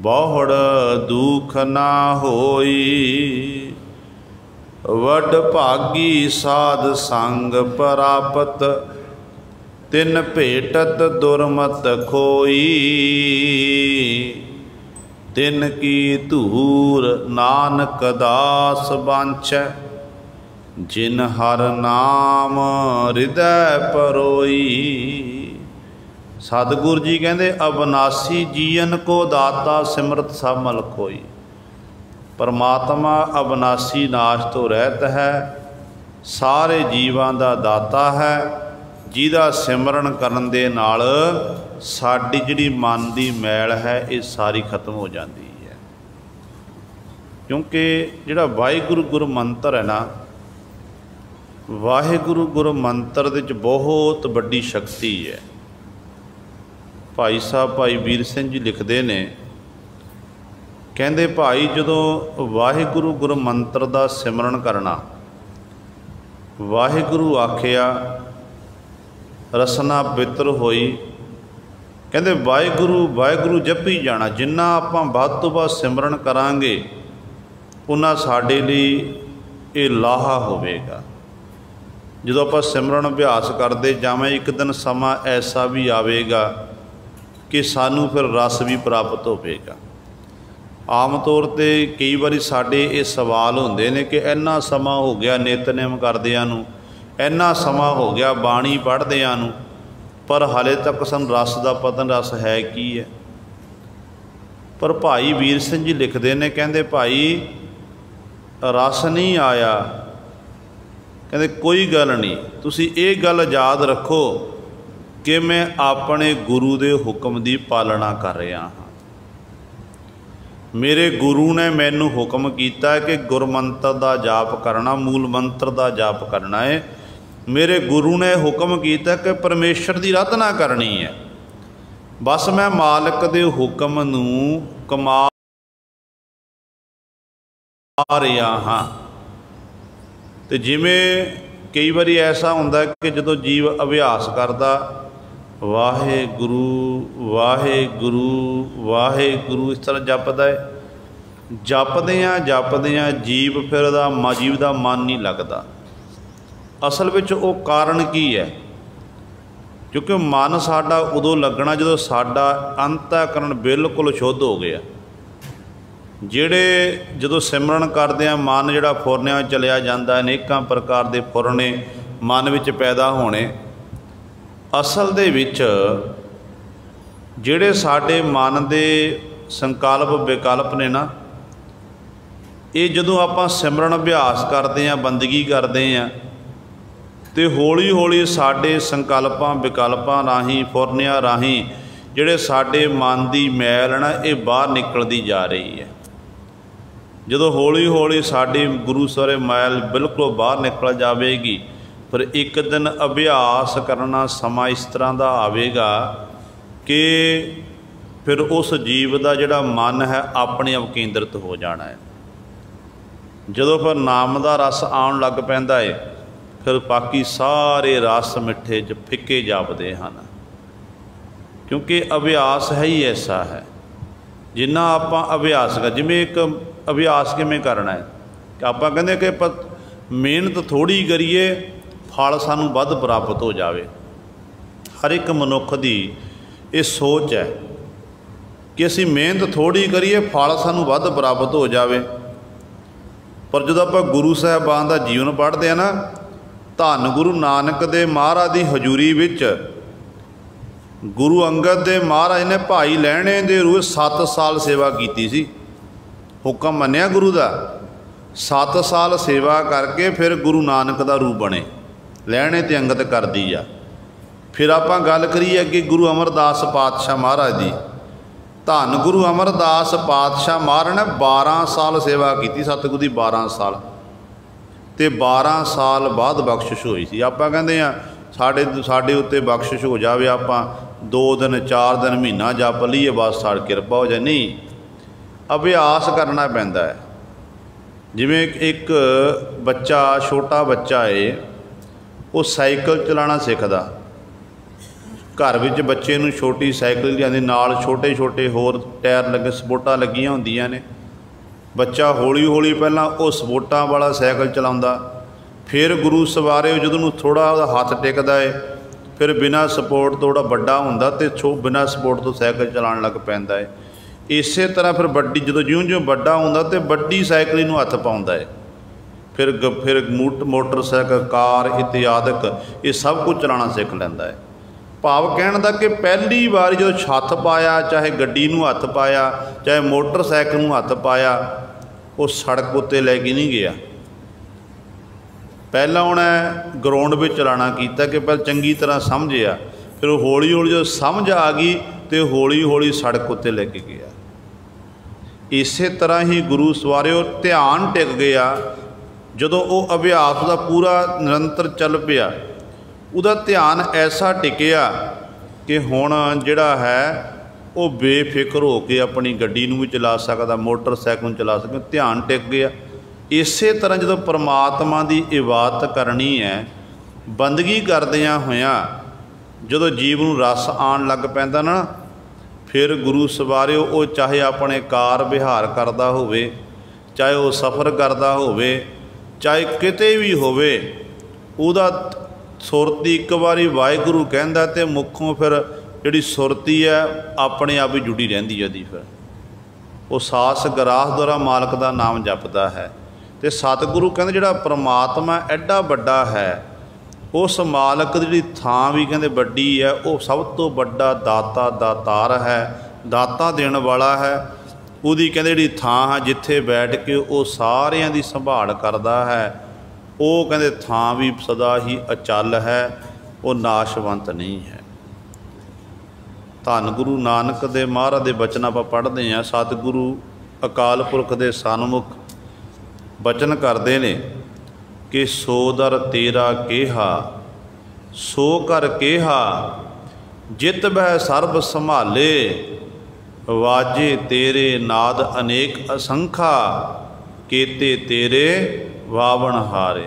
बहुड़ दुख ना होई, वड भागी साध संग प्रापत, तिन भेटत दुरमत खोई, तिन की धूर नानक दास बांछै, जिन हर नाम हृदय परोई। सतगुरु जी कहते अबनासी जीवन को दाता, सिमरत सब मल खोई। परमात्मा अबनासी नाश तो रहत है, सारे जीवां दा दाता है, जिहदा सिमरन करन दे नाल साडी जिहड़ी मन दी मैल है ये सारी खत्म हो जाती है। क्योंकि जिहड़ा वाहिगुरु गुरु मंत्र है ना, वाहिगुरु गुरु मंत्र दे बहुत वड्डी शक्ति है। भाई साहब भाई वीर सिंह जी लिखते ने, कहते भाई जदों वाहिगुरु गुरु मंत्र का सिमरन करना, वाहिगुरु आखिया रसना पवित्र होई, कहते वाहिगुरु वाहिगुरु जपी जाना। जिन्ना आपां वध तों वध सिमरन करांगे उन्ना साडे लई ये लाहा होवेगा। जो आप सिमरन अभ्यास करते जावें एक दिन समा ऐसा भी आएगा कि सानू फिर रस भी प्राप्त होगा। आम तौर पर कई बारी साडे ये सवाल होंदे ने कि इन्ना समा हो गया नितनेम करदिआं नूं, इन्ना समा हो गया बाणी पढ़दिआं नूं, पर हाले तक सानू रस का पता रस है की है। पर भाई वीर सिंह जी लिखते हैं, कहते भाई रस नहीं आया, कहते कोई गल नहीं, तुसी ये गल याद रखो कि मैं अपने गुरु दे हुक्म की पालना कर रहा हाँ। मेरे गुरु ने मैनू हुक्म किया कि गुरमंत्र का जाप करना, मूल मंत्र का जाप करना है। मेरे गुरु ने हुक्म किया कि परमेश्वर की आराधना करनी है। बस मैं मालिक दे हुक्म नूं कमा रहा हाँ। तो जिमें कई बारी ऐसा होंदा कि जो जीव अभ्यास करता वाहे गुरु वाहिगुरु वाहिगुरु इस तरह जपदा है, जपदियाँ जीव फिर जीव का मन नहीं लगता। असल में वो कारण की है, क्योंकि मन साडा उदों लगना जो साडा अंतःकरण बिल्कुल शुद्ध हो गया। ਜਿਹੜੇ ਜਦੋਂ सिमरन करते हैं मन जोड़ा फुरनिया चलिया जाता, अनेकों प्रकार के फुरने मन विच पैदा होने। असल दे विच जिहड़े साडे मन के संकल्प विकल्प ने ना, ये जदों आपां सिमरन अभ्यास करते हैं बंदगी करते हैं तो हौली हौली साडे संकल्पां विकल्पां राही फुरनिया राही जिहड़े साडे मन की मैल ना ये बाहर निकलती जा रही है। जो हौली हौली साड़ी गुरु सारे मैल बिल्कुल बाहर निकल जाएगी, पर एक दिन अभ्यास करना समा इस तरह का आएगा कि फिर उस जीव का जोड़ा मन है अपने आप केंद्रित हो जाना है। जो फिर नाम का रस आउण लग पैंदा है, फिर बाकी सारे रस मिठे च फिके जापदे हैं, क्योंकि अभ्यास है ही ऐसा है। जिन्ना आपां अभ्यास कर, जिमें एक अभ्यास किमें करना है कि आप कहते कि मेहनत थोड़ी करिए फल सानू वध प्राप्त हो जाए। हर एक मनुख की ये सोच है कि असी मेहनत थोड़ी करिए फल सानू वध प्राप्त हो जाए। पर जो आप गुरु साहिबान का जीवन पढ़ते हैं ना, धन गुरु नानक दे महाराज की हजूरी विच गुरु अंगद दे महाराज ने भाई लहणे दे रूह 7 साल सेवा की सी। हुक्म मन्निया गुरु का, 7 साल सेवा करके फिर गुरु नानक का रूप बने, लहणे ते अंगत कर दी आ। फिर आप गल करिए अगे गुरु अमरदास पातशाह महाराज की, धन गुरु अमरदास पातशाह महाराज ने 12 साल सेवा की, सतगुरु की 12 साल, तो 12 साल बाद बख्शिश हुई सी। आप कहते हैं साढ़े उत्ते बख्शिश हो जाए, आप 2 दिन 4 दिन महीना जप लीए बस साड़ी किरपा हो जाए। नहीं, अभ्यास करना पैंदा है। जिमें एक बच्चा छोटा बच्चा है, वो साइकिल चलाना सीखदा, घर विच बच्चे नूं छोटी साइकिल लिआंदी, नाल छोटे छोटे होर टायर लगे सपोर्टां लगियां होंदियां ने। बच्चा हौली हौली पहलां वो सपोर्टां वाला साइकिल चलाउंदा, फिर गुरु सवारे जो थोड़ा हाथ टिकदा है, फिर बिना सपोर्ट तो बड़ा हुंदा तो बिना सपोर्ट तो साइकिल चलाउण लग पैंदा है। इस तरह फिर बड्डी जो ज्यों ज्यों बड़ा होंदा तो बड्डी साइकिल नूं हथ पाउंदा है, फिर मोटरसाइकिल कार इत्यादि ये सब कुछ चलाना सीख लैंदा है। भाव कहण दा कि पहली बार जो हथ पाया, चाहे गड्डी नूं हथ पाया चाहे मोटरसाइकिल नूं हथ पाया, वो सड़क उत्ते लैके नहीं गया। पहला उन्हें ग्राउंड में चलाना किया कि पहले चंगी तरह समझिया, फिर हौली हौली जो समझ आ गई तो हौली हौली सड़क उत्ते लैके गया। इस तरह ही गुरु सवारे ध्यान टिक गया ਜਦੋਂ ਉਹ ਅਭਿਆਸ ਦਾ ਪੂਰਾ ਨਿਰੰਤਰ ਚੱਲ ਪਿਆ, ਉਹਦਾ ਧਿਆਨ ਐਸਾ ਟਿਕਿਆ ਕਿ ਹੁਣ ਜਿਹੜਾ ਹੈ ਉਹ ਬੇਫਿਕਰ ਹੋ ਕੇ ਆਪਣੀ ਗੱਡੀ ਨੂੰ ਵੀ ਚਲਾ ਸਕਦਾ, ਮੋਟਰਸਾਈਕਲ ਨੂੰ ਚਲਾ ਸਕਦਾ, ਧਿਆਨ ਟਿਕ ਗਿਆ। ਇਸੇ ਤਰ੍ਹਾਂ ਜਦੋਂ ਪਰਮਾਤਮਾ ਦੀ ਇਬਾਦਤ ਕਰਨੀ ਹੈ, ਬੰਦਗੀ ਕਰਦਿਆਂ ਹੋਇਆਂ ਜਦੋਂ ਜੀਵ ਨੂੰ ਰਸ ਆਉਣ ਲੱਗ ਪੈਂਦਾ ਨਾ, ਫਿਰ ਗੁਰੂ ਸਵਾਰਿਓ ਉਹ ਚਾਹੇ ਆਪਣੇ ਕਾਰ ਵਿਹਾਰ ਕਰਦਾ ਹੋਵੇ, ਚਾਹੇ ਉਹ ਸਫ਼ਰ ਕਰਦਾ ਹੋਵੇ, ਚਾਹੇ ਕਿਤੇ ਵੀ ਹੋਵੇ, ਉਹਦਾ ਸੁਰਤੀ ਇੱਕ ਵਾਰੀ ਵਾਹਿਗੁਰੂ ਕਹਿੰਦਾ ਅਤੇ ਮੁੱਖੋਂ ਫਿਰ ਜਿਹੜੀ ਸੁਰਤੀ ਹੈ ਆਪਣੇ ਆਪ ਹੀ ਜੁੜੀ ਰਹਿੰਦੀ ਹੈ ਦੀ। ਫਿਰ ਉਹ ਸਾਸ ਗਰਾਸ ਦੁਆਰਾ ਮਾਲਕ ਦਾ ਨਾਮ ਜਪਦਾ ਹੈ। ਅਤੇ ਸਤਿਗੁਰੂ ਕਹਿੰਦੇ ਜਿਹੜਾ ਪਰਮਾਤਮਾ ਐਡਾ ਵੱਡਾ ਹੈ, ਉਸ ਮਾਲਕ ਦੀ ਜਿਹੜੀ ਥਾਂ ਵੀ ਕਹਿੰਦੇ ਵੱਡੀ ਹੈ। ਉਹ ਸਭ ਤੋਂ ਵੱਡਾ ਦਾਤਾ ਦਾਤਾਰ ਹੈ, ਦਾਤਾ ਦੇਣ ਵਾਲਾ ਹੈ। ਉਹਦੀ ਕਹਿੰਦੇ ਜਿਹੜੀ ਥਾਂ ਹੈ ਜਿੱਥੇ ਬੈਠ ਕੇ ਉਹ ਸਾਰਿਆਂ ਦੀ ਸੰਭਾਲ ਕਰਦਾ ਹੈ, ਉਹ ਕਹਿੰਦੇ ਥਾਂ ਵੀ ਸਦਾ ਹੀ ਅਚਲ ਹੈ, ਉਹ ਨਾਸ਼ਵੰਤ ਨਹੀਂ ਹੈ। ਧੰਨ ਗੁਰੂ ਨਾਨਕ ਦੇ ਮਹਾਰਾਜ ਦੇ ਬਚਨ ਆਪਾਂ ਪੜ੍ਹਦੇ ਹਾਂ। ਸਤਿਗੁਰੂ ਅਕਾਲ ਪੁਰਖ ਦੇ ਸਨਮੁਖ ਬਚਨ ਕਰਦੇ ਨੇ ਕਿ ਸੋ ਦਰ ਤੇਰਾ ਕਿਹਾ, ਸੋ ਕਰ ਕਿਹਾ, ਜਿਤ ਬਹਿ ਸਰਬ ਸੰਭਾਲੇ, ਵਾਜੇ ਤੇਰੇ ਨਾਦ ਅਨੇਕ ਅਸੰਖਾ, ਕੇਤੇ ਤੇਰੇ ਵਾਵਣ ਹਾਰੇ।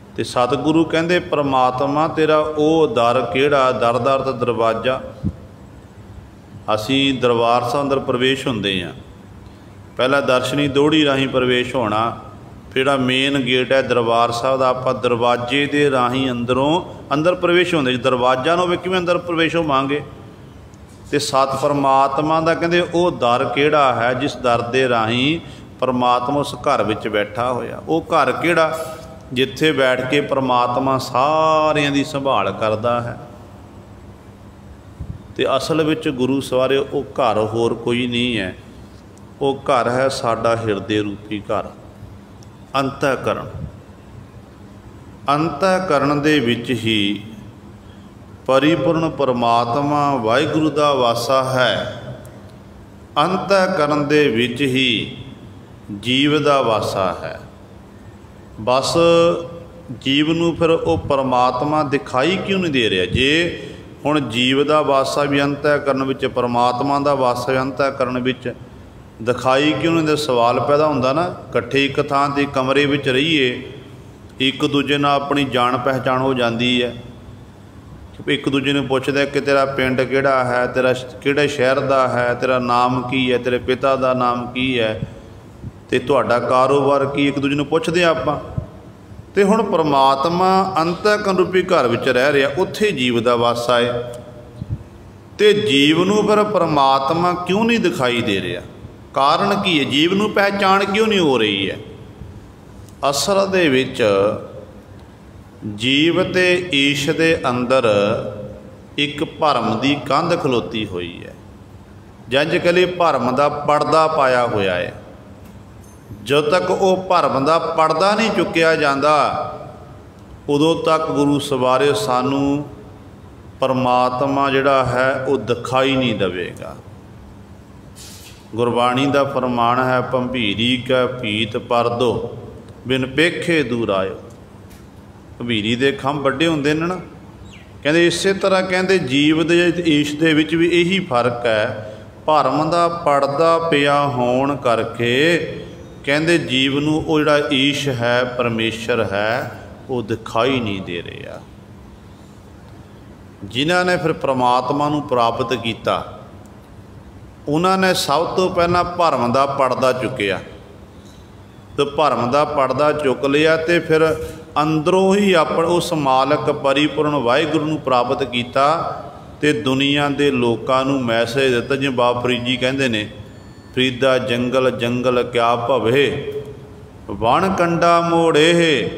ਅਤੇ ਸਤਿਗੁਰੂ ਕਹਿੰਦੇ ਪਰਮਾਤਮਾ ਤੇਰਾ ਉਹ ਦਰ ਕਿਹੜਾ, ਦਰ ਦਾ ਅਰਥ ਦਰਵਾਜ਼ਾ। ਅਸੀਂ ਦਰਬਾਰ ਸਾਹਿਬ ਅੰਦਰ ਪ੍ਰਵੇਸ਼ ਹੁੰਦੇ ਹਾਂ, ਪਹਿਲਾਂ ਦਰਸ਼ਨੀ ਦੋਹੜੀ ਰਾਹੀਂ ਪ੍ਰਵੇਸ਼ ਹੋਣਾ, ਫਿਰ ਜਿਹੜਾ ਮੇਨ ਗੇਟ ਹੈ ਦਰਬਾਰ ਸਾਹਿਬ ਦਾ, ਆਪਾਂ ਦਰਵਾਜ਼ੇ ਦੇ ਰਾਹੀਂ ਅੰਦਰ ਪ੍ਰਵੇਸ਼ ਹੁੰਦੇ। ਜੇ ਦਰਵਾਜ਼ਾ ਨਾ ਹੋਵੇ ਕਿਵੇਂ ਅੰਦਰ ਪ੍ਰਵੇਸ਼ ਹੋਵਾਂਗੇ। ਅਤੇ ਸਤ ਪਰਮਾਤਮਾ ਦਾ ਕਹਿੰਦੇ ਉਹ ਦਰ ਕਿਹੜਾ ਹੈ, ਜਿਸ ਦਰ ਦੇ ਰਾਹੀਂ ਪਰਮਾਤਮਾ ਉਸ ਘਰ ਵਿੱਚ ਬੈਠਾ ਹੋਇਆ। ਉਹ ਘਰ ਕਿਹੜਾ, ਜਿੱਥੇ ਬੈਠ ਕੇ ਪਰਮਾਤਮਾ ਸਾਰਿਆਂ ਦੀ ਸੰਭਾਲ ਕਰਦਾ ਹੈ। ਅਤੇ ਅਸਲ ਵਿੱਚ ਗੁਰੂ ਸਵਾਰੇ ਉਹ ਘਰ ਹੋਰ ਕੋਈ ਨਹੀਂ ਹੈ, ਉਹ ਘਰ ਹੈ ਸਾਡਾ ਹਿਰਦੇ ਰੂਪੀ ਘਰ, ਅੰਤःਕਰਨ। ਅੰਤःਕਰਨ ਦੇ ਵਿੱਚ ਹੀ ਪਰਿਪੂਰਨ ਪਰਮਾਤਮਾ ਵਾਹਿਗੁਰੂ ਦਾ ਵਾਸਾ ਹੈ। ਅੰਤःਕਰਨ ਦੇ ਵਿੱਚ ਹੀ ਜੀਵ ਦਾ ਵਾਸਾ ਹੈ। ਬਸ ਜੀਵ ਨੂੰ ਫਿਰ ਉਹ ਪਰਮਾਤਮਾ ਦਿਖਾਈ ਕਿਉਂ ਨਹੀਂ ਦੇ ਰਿਹਾ? ਜੇ ਹੁਣ ਜੀਵ ਦਾ ਵਾਸਾ ਵੀ ਅੰਤःਕਰਨ ਵਿੱਚ, ਪਰਮਾਤਮਾ ਦਾ ਵਾਸਾ ਵੀ ਅੰਤःਕਰਨ ਵਿੱਚ, ਦਿਖਾਈ ਕਿਉਂ ਨਹੀਂ ਦੇ ਸਵਾਲ ਪੈਦਾ ਹੁੰਦਾ ਨਾ। ਇਕੱਠੇ ਇੱਕ ਥਾਂ 'ਤੇ ਕਮਰੇ ਵਿੱਚ ਰਹੀਏ, ਇੱਕ ਦੂਜੇ ਨਾਲ ਆਪਣੀ ਜਾਣ ਪਹਿਚਾਣ ਹੋ ਜਾਂਦੀ ਹੈ। ਇੱਕ ਦੂਜੇ ਨੂੰ ਪੁੱਛਦਾ ਕਿ ਤੇਰਾ ਪਿੰਡ ਕਿਹੜਾ ਹੈ, ਤੇਰਾ ਕਿਹੜੇ ਸ਼ਹਿਰ ਦਾ ਹੈ, ਤੇਰਾ ਨਾਮ ਕੀ ਹੈ, ਤੇਰੇ ਪਿਤਾ ਦਾ ਨਾਮ ਕੀ ਹੈ, ਅਤੇ ਤੁਹਾਡਾ ਕਾਰੋਬਾਰ ਕੀ, ਇੱਕ ਦੂਜੇ ਨੂੰ ਪੁੱਛਦੇ ਹਾਂ ਆਪਾਂ। ਅਤੇ ਹੁਣ ਪਰਮਾਤਮਾ ਅੰਤःਕਰਨ ਰੂਪੀ ਘਰ ਵਿੱਚ ਰਹਿ ਰਿਹਾ, ਉੱਥੇ ਜੀਵ ਦਾ ਵਾਸਾ ਹੈ। ਅਤੇ ਜੀਵ ਨੂੰ ਫਿਰ ਪਰਮਾਤਮਾ ਕਿਉਂ ਨਹੀਂ ਦਿਖਾਈ ਦੇ ਰਿਹਾ? ਕਾਰਨ ਕੀ ਹੈ? ਜੀਵ ਨੂੰ ਪਹਿਚਾਣ ਕਿਉਂ ਨਹੀਂ ਹੋ ਰਹੀ ਹੈ? ਅਸਲ ਦੇ ਵਿੱਚ ਜੀਵ ਅਤੇ ਈਸ਼ ਦੇ ਅੰਦਰ ਇੱਕ ਭਰਮ ਦੀ ਕੰਧ ਖਲੋਤੀ ਹੋਈ ਹੈ, ਜੰਝ ਕਲੀ ਭਰਮ ਦਾ ਪਰਦਾ ਪਾਇਆ ਹੋਇਆ ਹੈ। ਜਦੋਂ ਤੱਕ ਉਹ ਭਰਮ ਦਾ ਪਰਦਾ ਨਹੀਂ ਚੁੱਕਿਆ ਜਾਂਦਾ, ਉਦੋਂ ਤੱਕ ਗੁਰੂ ਸਵਾਰਿਓ ਸਾਨੂੰ ਪਰਮਾਤਮਾ ਜਿਹੜਾ ਹੈ ਉਹ ਦਿਖਾਈ ਨਹੀਂ ਦੇਵੇਗਾ। ਗੁਰਬਾਣੀ ਦਾ ਫਰਮਾਨ ਹੈ, ਭੰਭੀਰੀ ਕੈ ਭੀਤ ਪਰਦੋ, ਬਿਨ ਪੇਖੇ ਦੂਰ ਆਇਓ। ਭੰਭੀਰੀ ਦੇ ਖੰਭ ਵੱਡੇ ਹੁੰਦੇ ਨੇ ਨਾ, ਕਹਿੰਦੇ ਇਸੇ ਤਰ੍ਹਾਂ ਕਹਿੰਦੇ ਜੀਵ ਦੇ ਈਸ਼ ਦੇ ਵਿੱਚ ਵੀ ਇਹੀ ਫਰਕ ਹੈ। ਭਰਮ ਦਾ ਪਰਦਾ ਪਿਆ ਹੋਣ ਕਰਕੇ ਕਹਿੰਦੇ ਜੀਵ ਨੂੰ ਉਹ ਜਿਹੜਾ ਈਸ਼ ਹੈ, ਪਰਮੇਸ਼ਰ ਹੈ, ਉਹ ਦਿਖਾਈ ਨਹੀਂ ਦੇ ਰਿਹਾ। ਜਿਨ੍ਹਾਂ ਨੇ ਫਿਰ ਪਰਮਾਤਮਾ ਨੂੰ ਪ੍ਰਾਪਤ ਕੀਤਾ, ਉਹਨਾਂ ਨੇ ਸਭ ਤੋਂ ਪਹਿਲਾਂ ਭਰਮ ਦਾ ਪਰਦਾ ਚੁੱਕਿਆ। ਅਤੇ ਭਰਮ ਦਾ ਪਰਦਾ ਚੁੱਕ ਲਿਆ ਅਤੇ ਫਿਰ ਅੰਦਰੋਂ ਹੀ ਉਸ ਮਾਲਕ ਪਰਿਪੂਰਨ ਵਾਹਿਗੁਰੂ ਨੂੰ ਪ੍ਰਾਪਤ ਕੀਤਾ ਅਤੇ ਦੁਨੀਆ ਦੇ ਲੋਕਾਂ ਨੂੰ ਮੈਸੇਜ ਦਿੱਤਾ। ਜਿਵੇਂ ਬਾਬਾ ਫਰੀਦ ਜੀ ਕਹਿੰਦੇ ਨੇ, ਫਰੀਦਾ ਜੰਗਲ ਜੰਗਲ ਕਿਆ ਭਵੇ, ਵਣ ਕੰਡਾ ਮੋੜੇ,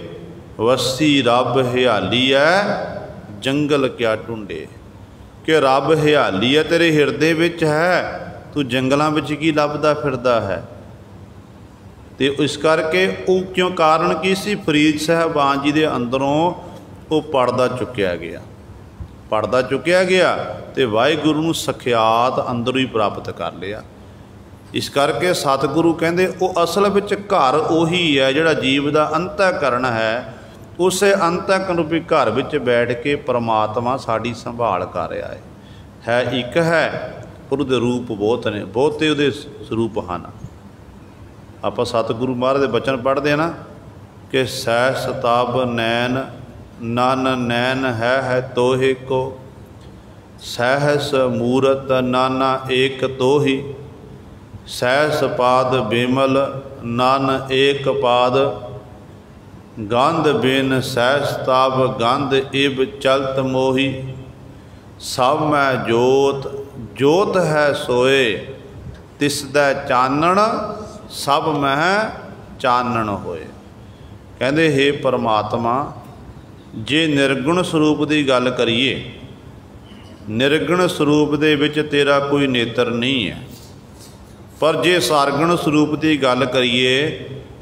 ਵਸੀ ਰੱਬ ਹਿਆਲੀ ਹੈ, ਜੰਗਲ ਕਿਆ ਢੂੰਡੇ। ਕਿ ਰੱਬ ਹਿਆਲੀ ਹੈ, ਤੇਰੇ ਹਿਰਦੇ ਵਿੱਚ ਹੈ, ਤੂੰ ਜੰਗਲਾਂ ਵਿੱਚ ਕੀ ਲੱਭਦਾ ਫਿਰਦਾ ਹੈ? ਅਤੇ ਇਸ ਕਰਕੇ ਉਹ ਕਿਉਂ, ਕਾਰਨ ਕੀ ਸੀ? ਫਰੀਦ ਸਾਹਿਬਾਨ ਜੀ ਦੇ ਅੰਦਰੋਂ ਉਹ ਪਰਦਾ ਚੁੱਕਿਆ ਗਿਆ, ਪਰਦਾ ਚੁੱਕਿਆ ਗਿਆ ਅਤੇ ਵਾਹਿਗੁਰੂ ਨੂੰ ਸਖਿਆਤ ਅੰਦਰੋਂ ਹੀ ਪ੍ਰਾਪਤ ਕਰ ਲਿਆ। इस करके सतगुरु कहते वो असल विच घर उही है जिहड़ा जीव का अंतःकरण है। उस अंतःकरण रूपी घर विच बैठ के परमात्मा साड़ी संभाल कर रहा है एक है पर उहदे रूप बहुत ने, बहुते उहदे स्वरूप हैं। आप सतगुरु महाराज के बचन पढ़ते हैं ना कि सहस तब नैन नन नैन है तोहे को, सहस मूरत नाना एक तोही, सहस पाद बिमल नन एक पाद, गंध बिन सहस तब गंध इब चलत मोही, सब में जोत जोत है सोए, तिसदै चानण सब में चानण होए। कहते हे परमात्मा जे निर्गुण स्वरूप की गल करिए, निर्गुण स्वरूप दे विच तेरा कोई नेत्र नहीं है, पर जे सारगुण स्वरूप की गल करिए,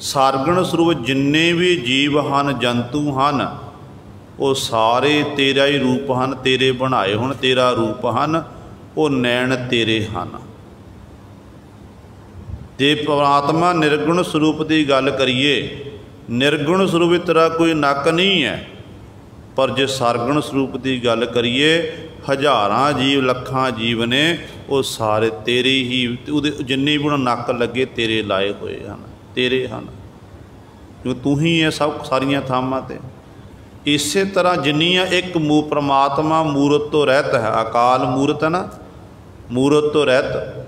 सारगुण स्वरूप जिन्ने भी जीव हैं जंतु हैं वो सारे तेरा ही रूप हैं, तेरे बनाए हुण तेरा रूप हैं, वो नैन तेरे हैं। जे परमात्मा निर्गुण स्वरूप की गल करिए, निर्गुण स्वरूप तेरा कोई नक नहीं है, पर जे सरगुण स्वरूप की गल करिए हज़ारां जीव लखां जीव ने वो सारे तेरे ही, जिन्ने भी नक लगे तेरे लाए हुए हैं, तेरे हैं, क्योंकि तू ही है सब सारिया थावां ते। इस तरह जिन्नियां एक परमात्मा मूरत तो रहत है, अकाल मूरत है ना, मूरत तो रहत।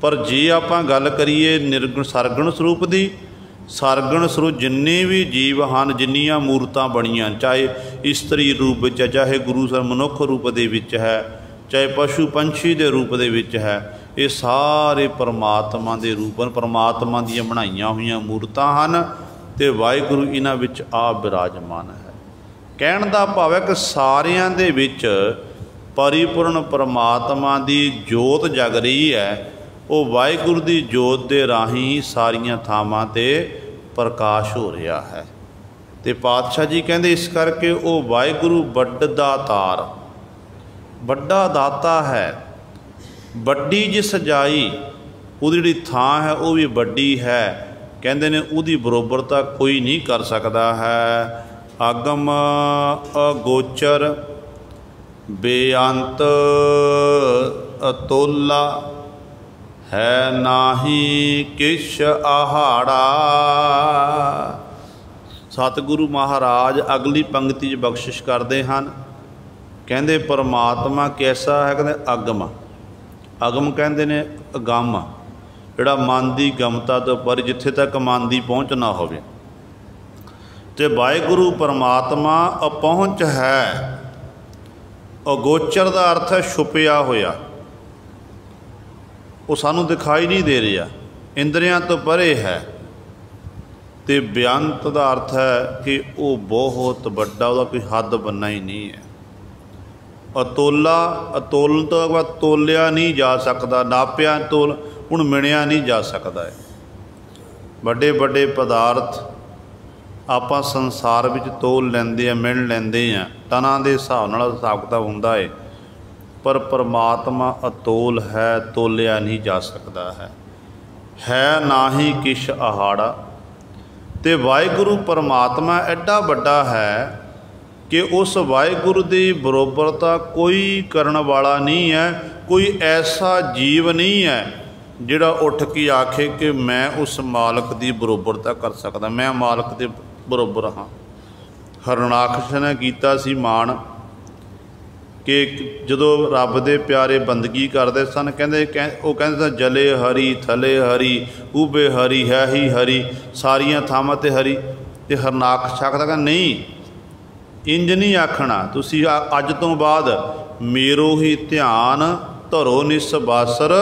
पर जे आपां गल करिए निर्गुण सरगुण स्वरूप की, सरगुण स्वरूप जिन्ने भी जीव हैं, जिन्नियां मूरतां बणियां, चाहे इस्त्री रूप विच है, चाहे गुरु सर मनुख रूप दे विच है, चाहे पशु पंछी के रूप दे विच है, ये सारे परमात्मा के रूप हैं, परमात्मा दीयां बनाईयां हुईयां मूरतां हैं ते वाहिगुरू इन्हां विच आप विराजमान है। कहण दा भाव है कि सारियां दे विच परिपूर्ण परमात्मा की जोत जग रही है, वो वाहिगुरू की जोत के राही सारिया थावां ते प्रकाश हो रहा है। तो पातशाह जी कहते इस करके वो वाहिगुरू बड़ा तार, बड़ा दाता है, बड़ी जिस सजाई उहदी जिहड़ी थां है वो भी बड़ी है। कहते ने उहदी बरोबरता कोई नहीं कर सकता है। आगम अगोचर बेअंत अतोला है नाही किश आहाड़ा। सतगुरु महाराज अगली पंक्ति च बख्शिश करते हैं, कहते परमात्मा कैसा है, कहते अगम, अगम कहते ने अगम, जिहड़ा मन की गमता तो पर जिथे तक मन की पहुँच ना होवे। ते वाहिगुरू परमात्मा अपहुँच है। अगोचर का अर्थ है छुपिया होया, वो सानू दिखाई नहीं दे रहा, इंद्रियां तो परे है। तो बेअंत का अर्थ है कि वो बहुत बड़ा, उसका कोई हद बनना ही नहीं है। अतोला, अतोलन तो बाद तोलिया नहीं जा सकता, नापिया तोल हुण मिणिया नहीं जा सकता है। बड़े बड़े पदार्थ आपां संसार विच तोल लैंदे आ, मिल लैंदे आ, टनां दे हिसाब नाल हिसाब किताब हुंदा है, पर परमात्मा अतोल है, तोलिया नहीं जा सकता है ना ही किश आहाड़ा। तो वाहिगुरू परमात्मा एडा बड़ा है कि उस वाहिगुरू की बरोबरता कोई करन वाला नहीं है। कोई ऐसा जीव नहीं है जिहड़ा उठ के आखे कि मैं उस मालक की बरोबरता कर सकता, मैं मालक के बरोबर हाँ। हरणाकश ने कीता सी मान कि जदों रब दे प्यारे बंदगी करते सन, कहते सन जले हरी थले हरी उबे हरी है ही हरी, सारिया थावां ते हरी। तो हरणाकश आखदा कि नहीं, इंज नहीं आखना, तुसी अज तो बाद मेरो ही ध्यान धरो निसबासर,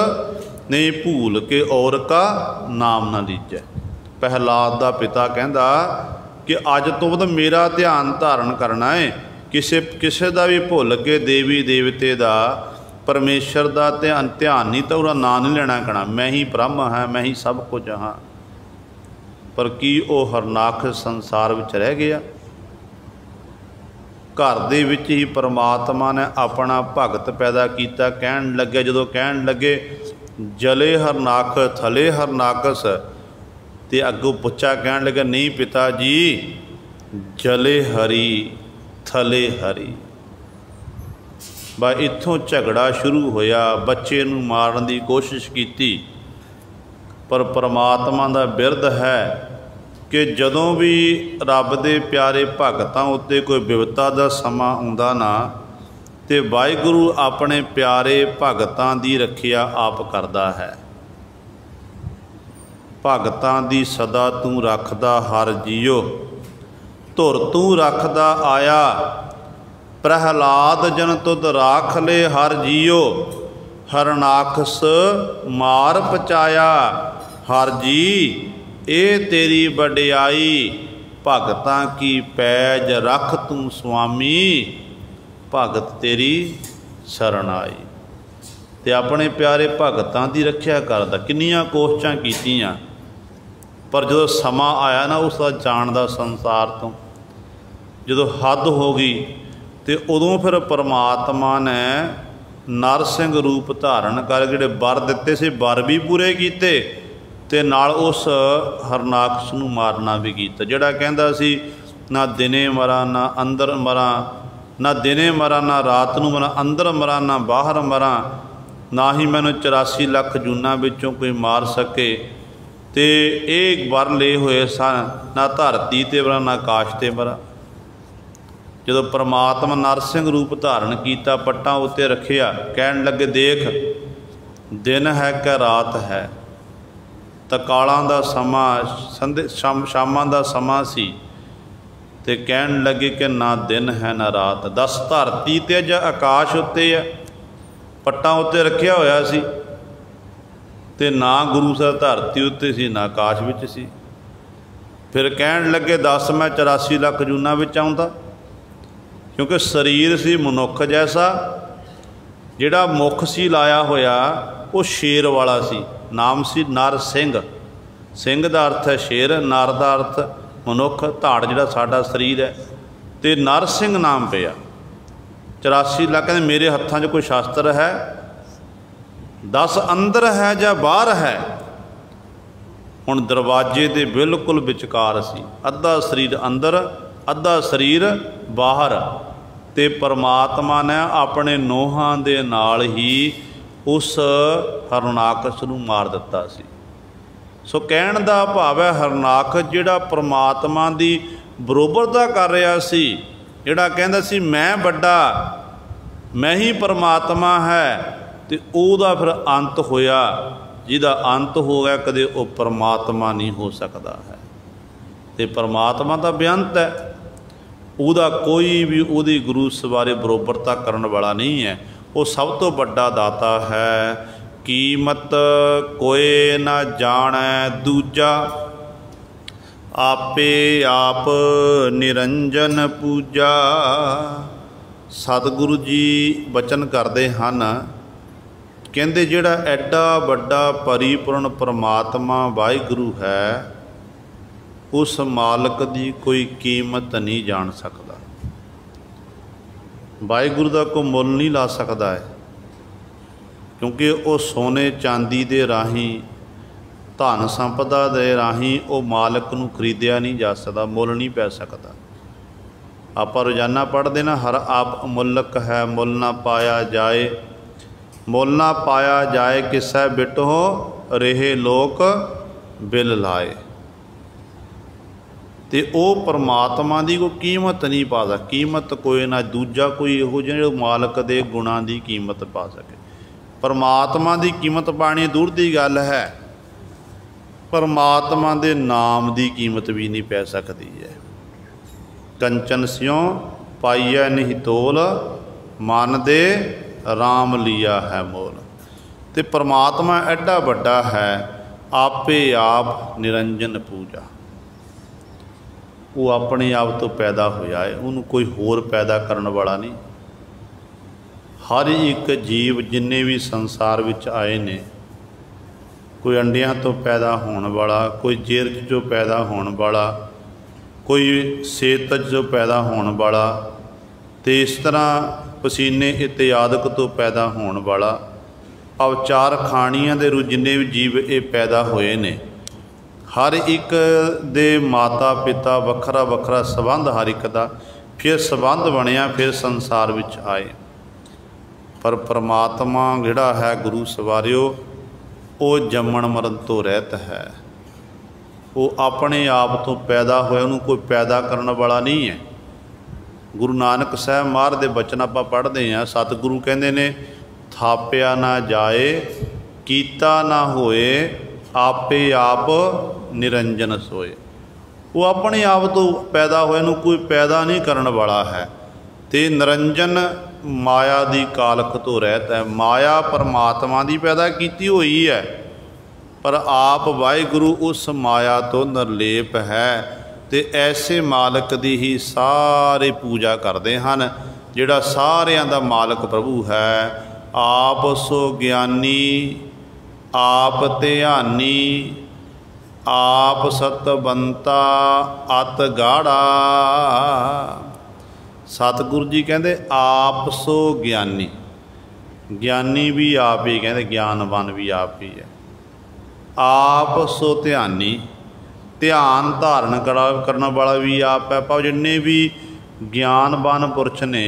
नहीं भूल के और का नाम ना लीजै। प्रहलाद का पिता कहता कि अज तो बाद मेरा ध्यान धारण करना है, किसे का भी भुल के देवी देवते का परमेश्वर का ध्यान नहीं, तो उसका नाम नहीं लेना कहना मैं ही ब्रह्म है, मैं ही सब कुछ हाँ। पर की वो हरनाकश संसार विच रह गया? घर दे विच ही परमात्मा ने अपना भगत पैदा किया। कहन लगे, जदों कहन लगे जले हरनाख थले हरनाकस। ते अगों बच्चा कहन लगा नहीं पिता जी, जले हरी थले हरी। बस इत्थों झगड़ा शुरू होया, बच्चे नूं मारन की कोशिश की। पर परमात्मा का बिरद है कि जदों भी रब दे प्यारे भगतां उत्ते कोई विपता का समा आउंदा ना, ते वाहिगुरू अपने प्यारे भगतां दी रखिया आप करदा है। भगतां दी सदा तू रखदा हर जियो, धुर तू रखदा आया। प्रहलाद जन तुद राख ले हर जियो, हरनाखस मार पचाया। हर जी ए तेरी वडियाई, भगतां की पैज रख तू स्वामी। भगत तेरी शरण आई। ते अपने प्यारे भगतां की रखिया करदा। किन्नियां कोशिशां कीतियां, पर जो समा आया ना उसका जान का संसार तो, जो हद हो गई तो उदों फिर परमात्मा ने नरसिंह रूप धारण कर जिहड़े वर दिते से वर भी पूरे किए, ते नाल उस हरनाकस नूं मारना भी कीता। जिहड़ा कहंदा सी ना दिने मरा ना अंदर मरा, ना दिने मरा ना रात नूं मरा, अंदर मरा ना बाहर मरा, ना ही मैनूं 84 लाख जूना विचों कोई मार सके। ते एक वर ले होए सन, ना धरती ते मरा ना आकाश ते मरा। जदों परमात्मा नरसिंह रूप धारण किया, पट्टां उत्ते रखिया, कहण लगे देख दिन है कि रात है। तकालां दा समा शामां दा समा सी, ते कहण लगे कि ना दिन है ना रात। दस धरती ते या आकाश उत्ते है, पट्टां उत्ते रखिया होया सी, ते ना गुरु साहब धरती उत्ते सी ना आकाश विच सी। फिर कहण लगे दस मैं 84 लाख जूना विच आउंदा, क्योंकि शरीर सी मनुख जैसा, जिहड़ा मुख सी लाया होया वो शेर वाला सी। नाम सी नर सिंह। सिंह का अर्थ है शेर, नर का अर्थ मनुख, धाड़ जिहड़ा साडा शरीर है, तो नर सिंह नाम पिया। 84 लाख कहते मेरे हत्थां 'च कोई शास्त्र है, 10 अंदर है या बाहर है। हुण दरवाजे के बिल्कुल विचकार सी, अद्धा शरीर अंदर अद्धा शरीर बाहर। ते परमात्मा ने अपने नोहां दे नाल ही उस हरनाकस नूं मार दिता सी। सो कहण दा भाव है हरनाकस जिहड़ा परमात्मा दी बरोबरता कर रहा सी, जिहड़ा कहंदा सी मैं वड्डा, मैं ही परमात्मा है, ते उहदा फिर अंत होया। जिहदा अंत हो गया कदे वो परमात्मा नहीं हो सकता है। ते परमात्मा दा बेअंत है, उहदा कोई भी उहदी गुरु सवारे बरोबरता करन वाला नहीं है। वो सब तो बड़ा दाता है। कीमत कोई ना जाने दूजा, आपे आप निरंजन पूजा। सतगुरु जी बचन करते हैं, कहते जिहड़ा एडा वड्डा परिपूर्ण परमात्मा वाहिगुरू है, उस मालक की कोई कीमत नहीं जान सकता। वाहिगुरू का कोई मुल नहीं ला सकता है, क्योंकि वो सोने चांदी दे राही, धन संपदा दे राही वो मालक नूं खरीदिया नहीं जा सकता, मुल नहीं पै सकता। आप रोज़ाना पढ़ते ना, हर आप अमुल्लक है मुल ना पाया जाए, मुल ना पाया जाए किसै बिटो रेहे लोक बिल लाए। तो वह परमात्मा की कोई कीमत नहीं पा सकता। कीमत कोई ना दूजा कोई इहो जिहा मालक के गुणां की कीमत पा सके। परमात्मा की कीमत पानी दूर की गल है, परमात्मा के नाम की कीमत भी नहीं पै सकती है। कंचन स्यों पाइया नहीं तोल, मन दे राम लिया है मोल। तो परमात्मा एडा वड्डा है, आपे आप निरंजन पूजा। वो अपने आप तो पैदा होया है, उन्होंने कोई होर पैदा करने वाला नहीं। हर एक जीव जिन्ने भी संसार विच आए ने, कोई अंडियां तो पैदा होने वाला, कोई जेर चो पैदा होने वाला, कोई सेत चो पैदा होने वाला, तो इस तरह पसीने इत्यादक तो पैदा होने वाला। अवचार खाणियां दे जिन्ने भी जीव ये पैदा होए ने, हर एक दे माता पिता वखरा वखरा संबंध हर एक दा, फिर संबंध बनिया, फिर संसार विच आए। पर परमात्मा जिहड़ा है गुरु सवारियो, वो जम्मण मरण तो रहत है। वो अपने आप तो पैदा होया, उन्होंने कोई पैदा करने वाला नहीं है। गुरु नानक साहब महाराज दे बचन आपां पढ़दे हैं, सतगुरु कहंदे ने, थापिया ना जाए कीता ना होए, आपे आप निरंजन सोए। वो अपने आप तो पैदा होया, उन्होंने कोई पैदा नहीं करने वाला है। ते निरंजन माया दी कालख तो रहता है। माया परमात्मा दी पैदा कीती हुई है, पर आप वाहिगुरु उस माया तो निर्लेप है। ते ऐसे मालक दी ही सारे पूजा करते हैं, जिहड़ा सारियां दा मालक प्रभु है। आप सो ज्ञानी, आप ध्यानी, आप सतबंता अत गाढ़ा। सतगुरु जी कहते आप सो ज्ञानी, ज्ञानी भी आप ही, कहते ज्ञानवान भी आप ही है। आप सो ध्यानी, ध्यान धारण करने वाला भी आप है। पर जिन्ने भी ज्ञानवान पुरश ने,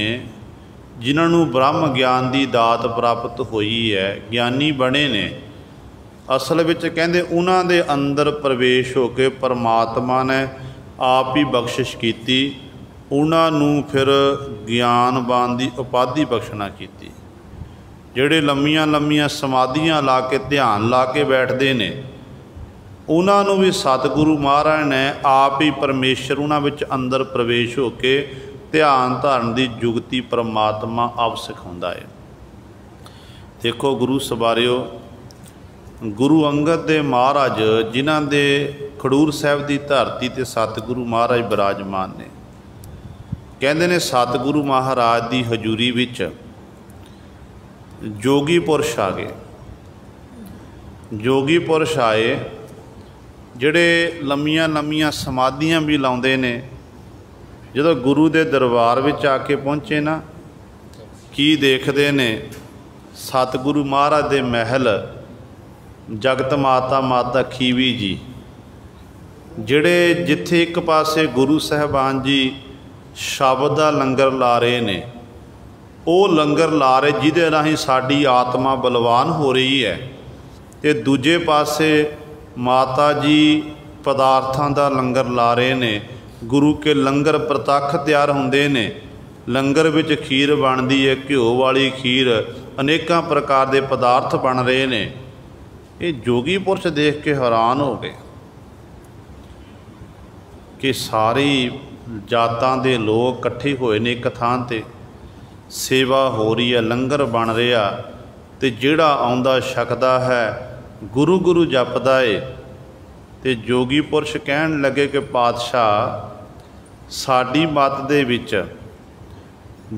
जिन्होंने ब्रह्म ज्ञान की दात प्राप्त हुई है, ज्ञानी बने ने, असल विच कहते उन्हां दे अंदर प्रवेश होके परमात्मा ने आप ही बख्शिश की, उन्होंने फिर ज्ञानवान की उपाधि बख्शना की। ਜਿਹੜੇ लम्मियां लम्मियां समाधियां ला के ध्यान ला के बैठते हैं, उन्होंने भी सतगुरु महाराज ने आप ही परमेश्वर उन्हां विच अंदर प्रवेश होके ध्यान धारण की जुगती परमात्मा आप सिखाउंदा है। देखो गुरु सवारियो, गुरु अंगद दे महाराज जिन्हां दे खडूर साहिब की धरती ते सतगुरु महाराज विराजमान ने, कहते ने सतगुरु महाराज की हजूरी विच जोगी पुरुष आ गए। जोगी पुरुष आए जिहड़े लम्मियां लम्मियां समाधियां भी लाउंदे ने। जदों गुरु के दरबार विच आके पहुँचे ना, की देखते ने, सतगुरु महाराज दे महल जगत माता माता खीवी जी, जिहड़े जिथे एक पासे गुरु साहिबान जी शब्द का लंगर ला रहे ने, वो लंगर ला रहे जिहदे राहीं साडी आत्मा बलवान हो रही है, ते दूजे पासे माता जी पदार्थां दा लंगर ला रहे ने। गुरु के लंगर प्रतख तैयार हुंदे ने। लंगर विच खीर बनदी है, घिओ वाली खीर, अनेकां प्रकार के पदार्थ बन रहे ने। ये जोगी पुरुष देख के हैरान हो गए कि सारी जातां दे लोग इकट्ठे होए ने एक थां ते, सेवा हो रही है, लंगर बन रहा, तो जिहड़ा आउंदा छकदा है गुरु गुरु जपदा है। तो जोगी पुरुष कहन लगे कि पातशाह, साडी मत दे विच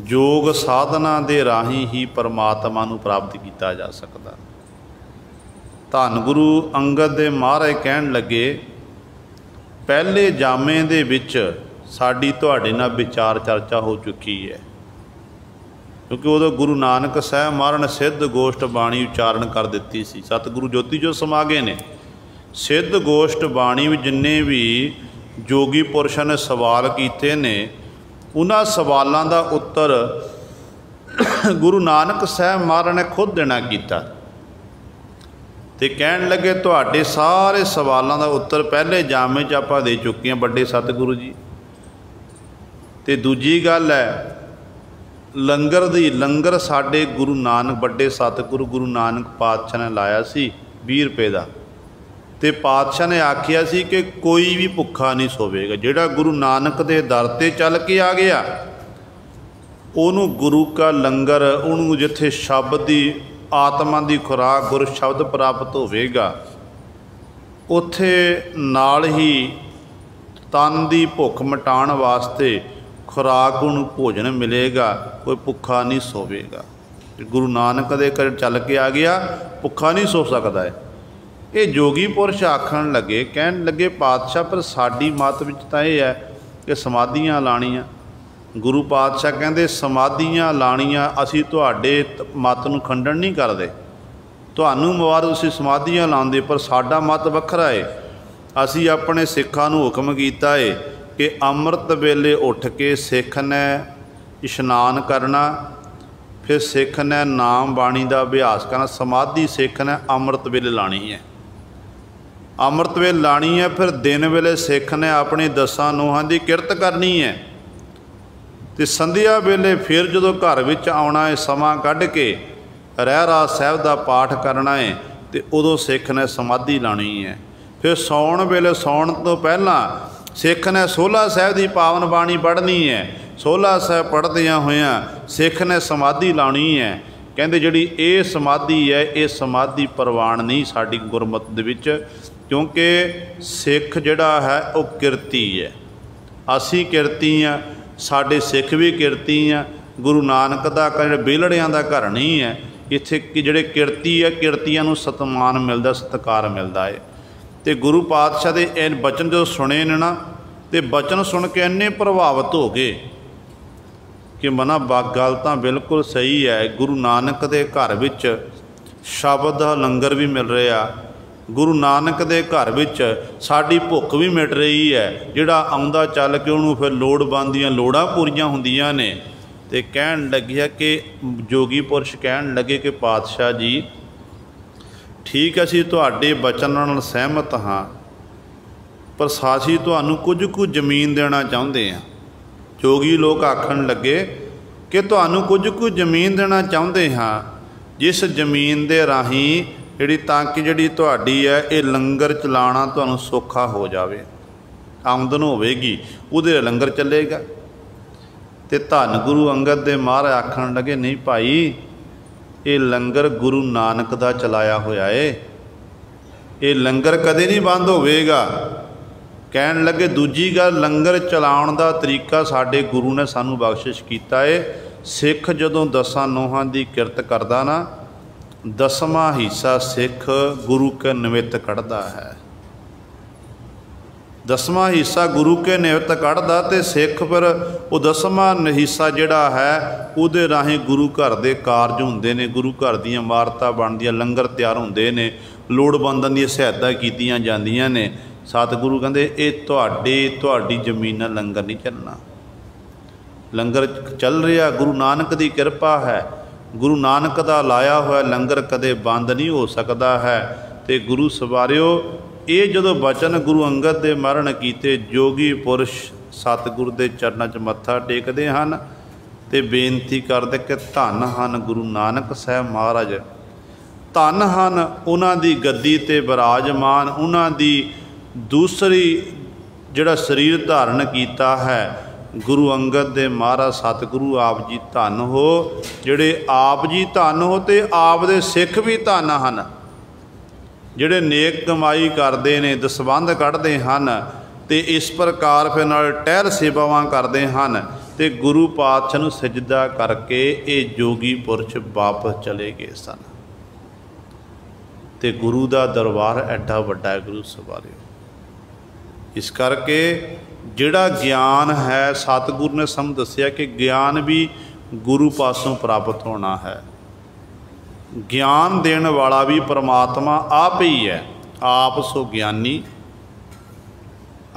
योग साधना दे राही ही परमात्मा नूं प्राप्त किया जा सकदा। धन गुरु अंगद दे महाराज कहन लगे, पहले जामे दे विच साडी तुहाडे नाल विचार चर्चा हो चुकी है, क्योंकि उदों गुरु नानक साहब महाराज ने सिद्ध गोष्ठ बाणी उच्चारण कर दी सी। सतगुरु ज्योति जो समा गए ने। सिद्ध गोष्ठ बाणी में जिन्ने भी जोगी पुरुषों ने सवाल किए ने, उन्हां सवालों का उत्तर गुरु नानक साहब महाराज ने खुद देना किया। ते कहन लगे, तुहाडे सारे सवालों का उत्तर पहले जामे च आपां दे चुके हैं बड़े सतगुरु जी। ते दूजी गल है, लंगर दी लंगर साडे गुरु नानक बड़े सतगुरु गुरु नानक पातशाह ने लाया सी 20 रुपए का। तो पातशाह ने आखिया सी कि कोई भी भुखा नहीं सोवेगा। जिहड़ा गुरु नानक दे दर ते चल के आ गया, उन्होंने गुरु का लंगर, उन्होंने जिथे शब्द की आत्मा की खुराक गुरु शब्द प्राप्त होवेगा, उत्थे नाल ही तन की भुख मिटाण वास्ते खुराक उन्होंने भोजन मिलेगा, कोई भुखा नहीं सोवेगा। गुरु नानक दे घर चल के आ गया, भुखा नहीं सो सकता है। ये जोगी पुरुष आखन लगे, कहन लगे, पातशाह पर साडी मत विच तां इह है कि समाधियां लाणियां। गुरु पातशाह कहंदे समाधियां लाणियां असीं तुहाडे मत नूं खंडन नहीं करदे, ਤੁਹਾਨੂੰ ਮੁਬਾਰਕ ਤੁਸੀਂ ਸਮਾਧੀਆਂ ਲਾਉਂਦੇ, ਪਰ ਸਾਡਾ ਮਤ ਵੱਖਰਾ ਹੈ। ਅਸੀਂ ਆਪਣੇ ਸਿੱਖਾਂ ਨੂੰ ਹੁਕਮ ਕੀਤਾ ਹੈ कि ਅੰਮ੍ਰਿਤ ਵੇਲੇ ਉੱਠ ਕੇ ਸਿੱਖ ਨੇ ਇਸ਼ਨਾਨ ਕਰਨਾ, फिर सिख ने नाम बाणी का अभ्यास करना। समाधि सिख ने अमृत वेले लानी है, अमृत वेले लानी है। फिर दिन वेले सिख ने अपनी 10 नूहां की किरत करनी है। तो संध्या वेले फिर जो घर विच आना है, समा कढ़ के रहरास साहब का पाठ करना है, तो उदों सिख ने समाधि लानी है। फिर सौण वेले सौण तो पहला सिख ने सोला साहब की पावन बाणी पढ़नी है। सोला साहब पढ़दियाँ होया सिख ने समाधि लानी है। कहते जिहड़ी ये समाधि है, ये समाधि प्रवान नहीं साडी गुरमत दे विच, क्योंकि सिख जिहड़ा है वो किरती है। असी किरती हाँ, साडे सिख भी किरती हैं। गुरु नानक दा जिहड़ा बेलड़ियां दा घर नहीं है, इत्थे जिहड़े किरती है, किरतियां नूं सतमान मिलदा, सत्कार मिलदा है। तो गुरु पातशाह दे इन बचन जो सुने ने ना, तो बचन सुन के इन्ने प्रभावित हो गए कि मना गल तो बिल्कुल सही है। गुरु नानक दे घर विच शब्द दा लंगर भी मिल रहा, गुरु नानक दे घर विच साडी भुख भी मिट रही है। जिहड़ा आउंदा चल के उहनूं फिर लोड़वंद दीआं लोड़ां पूरीआं हुंदियां ने। ते कहण लग्गिआ कि जोगी पुरश कहण लगे कि पातशाह जी ठीक असीं तुहाडे बचन नाल सहमत हाँ, पर सासी तुहानूं कुछ कुछ जमीन देना चाहुंदे हां। जोगी लोग आखण लगे कि तुहानूं कुछ कुछ जमीन देना चाहुंदे हाँ, जिस जमीन दे राहीं जिहड़ी ताकि जिहड़ी तुहाडी है ये लंगर चलाना तुहानूं सौखा हो जावे, आमदन होवेगी, उहदे लंगर चलेगा। ते धन गुरु अंगद दे महाराज आखण लगे नहीं भाई, ये लंगर गुरु नानक दा चलाया होया है, ये लंगर कदे नहीं बंद होवेगा। कहण लगे दूजी गल, लंगर चलाउण दा तरीका साडे गुरु ने सानू बख्शिश कीता है। सिख जदों 10 नूहां दी किरत करदा ना, 10वां हिस्सा सिख गुरु के निमित्त कढ़दा है। 10वां हिस्सा गुरु के निमित्त कढ़दा, ते सिख फिर वो 10वां हिस्सा जिहड़ा है उहदे राहीं गुरु घर दे कारज हुंदे ने, गुरु घर दीआं इमारतां बनदियां, लंगर तैयार हुंदे ने, लोड़वंदां दी सहायता कीतीआं जांदियां ने। सतगुरु कहते ये तुहाडी जमीन है, लंगर नहीं चलना। लंगर चल रहा, गुरु नानक की किरपा है, गुरु नानक का लाया हुआ लंगर कदे बंद नहीं हो सकता है। तो गुरु सवारियो ये जो बचन गुरु अंगद दे मरण कीते, जोगी पुरुष सतगुरु के चरणों च मत्था टेकते हैं, तो बेनती करते कि धन हन गुरु नानक साहब महाराज, धन हन उन्हां दी गद्दी ते विराजमान, उन्हां दी दूसरी जिहड़ा शरीर धारण किया है गुरु अंगद दे महाराज सतगुरु आप जी धन हो। जिहड़े आप जी धन हो तो आप दे सिख भी धन हन, जिहड़े नेक कमाई करते हैं, दसबंध कढ़ते हैं, तो इस प्रकार फिर नाल टहल सेवावां करते हैं। तो गुरु पातशाह नूं सजदा करके ये जोगी पुरश वापस चले गए सन। तो गुरु का दरबार एडा वड्डा है गुरु सवारियो। इस करके जिहड़ा ज्ञान है सतगुरु ने सानूं दस्सिया कि ज्ञान भी गुरु पासों प्राप्त होना है। ज्ञान देने वाला भी परमात्मा आप ही है, आप सो ज्ञानी।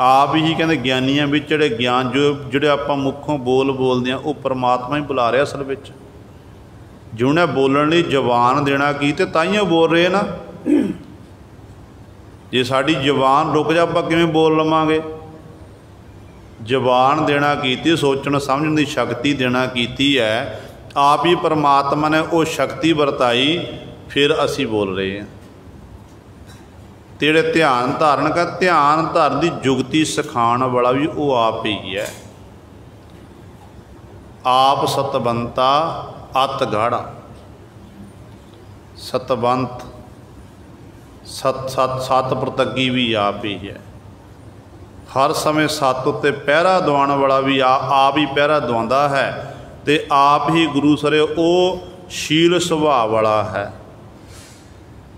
आप ही कहते ज्ञानियां विच जिहड़े ज्ञान जो जिहड़े आपां मुखों बोलते हैं वो परमात्मा ही बुला रहा असल विच। जिन्हें बोलण लई जबान देना की तो ताइयों बोल रहे ना। जे साडी जबान रुक जा आपां किवें बोल लवांगे। जबान देना कीती, सोचण समझण की शक्ति देना कीती है, आप ही परमात्मा ने वो शक्ति वरताई, फिर असी बोल रहे हैं। तेरे ध्यान धारण का ध्यान धारण की जुगती सिखाण वाला भी वो आप ही है। आप सतबंता अत गाढ़ा, सतबंत सत प्रतगी भी आप ही है। हर समय सत उत्ते पहरा दवाने वाला भी आप ही पहरा दवांदा है। तो आप ही गुरु सरे वो शील सुभाव वाला है।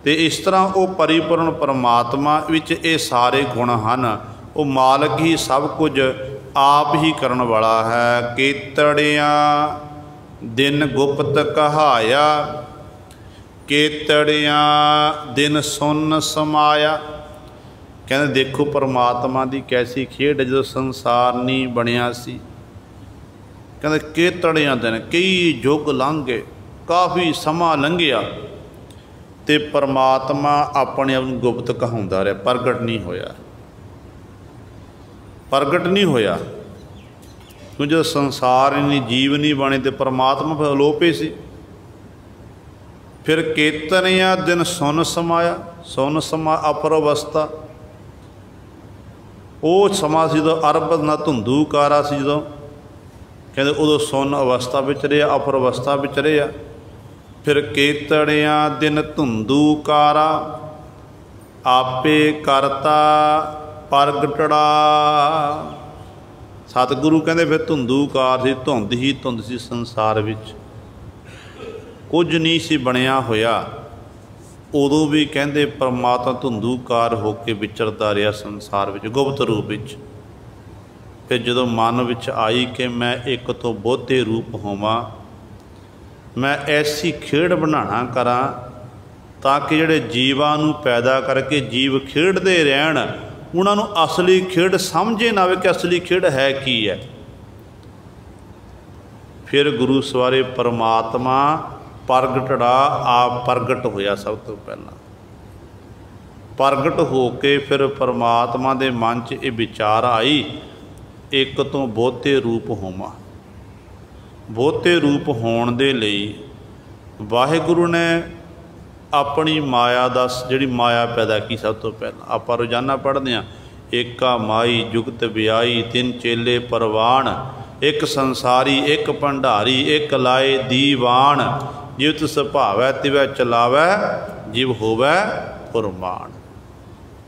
तो इस तरह वो परिपूर्ण परमात्मा विच ये सारे गुण हैं। वो मालक ही सब कुछ आप ही करन वाला है। केतड़िया दिन गुप्त कहाया, केतड़ियाँ दिन सुन समाया। कहते देखो परमात्मा की कैसी खेड जो संसार नहीं बनिया सी। कहते केतड़ियाँ दिन कई युग लंघ गए, काफ़ी समा लंघिया ते परमात्मा अपने आप गुप्त कहाउंदा रहा, प्रगट नहीं होया, प्रगट नहीं होया। क्यों जो संसार नहीं जीव नहीं बने तो परमात्मा फिर अलोपे सी। फिर केतड़ियाँ दिन सुन समाया, सुन समा अपर अवस्था, वो समा सी जो अरब ना धुंधूकारा सी, जो कहते उदों सुन अवस्था विच रहा, अपर अवस्था विच रहा। फिर केतड़ियाँ दिन धुंधूकारा, आपे करता प्रगटड़ा। सतगुरु कहते फिर धुंधूकार सी, धुंध ही धुंध सी संसार विच, कुछ नहीं सी बनया होया। उदों भी कहते परमात्मा धुंधूकार होकर विचरता रहा संसार विच गुप्त रूप विच। फिर जो मन विच आई कि मैं एक तो बहुते रूप होवां, मैं ऐसी खेड बनाना करा ताकि जिहड़े जीवां नूं पैदा करके जीव खेडते रहन, उन्होंने असली खेड समझे ना आवे कि असली खेड है की है। फिर गुरु सवारे परमात्मा प्रगटड़ा आप प्रगट होया। सब तो पहला प्रगट होके फिर परमात्मा के मन च ये विचार आई, एक तो बहुते रूप होवां। बहुते रूप होने दे लई वाहिगुरु ने अपनी माया दा जिहड़ी माया पैदा की। सब तो पहला आपां रोजाना पढ़दे हां, एका माई जुगत ब्याई, तिन चेले परवान, एक संसारी एक भंडारी, एक लाए दीवान, जिव तिस भावै तिवै चलावै, जिव होवै फुरमान।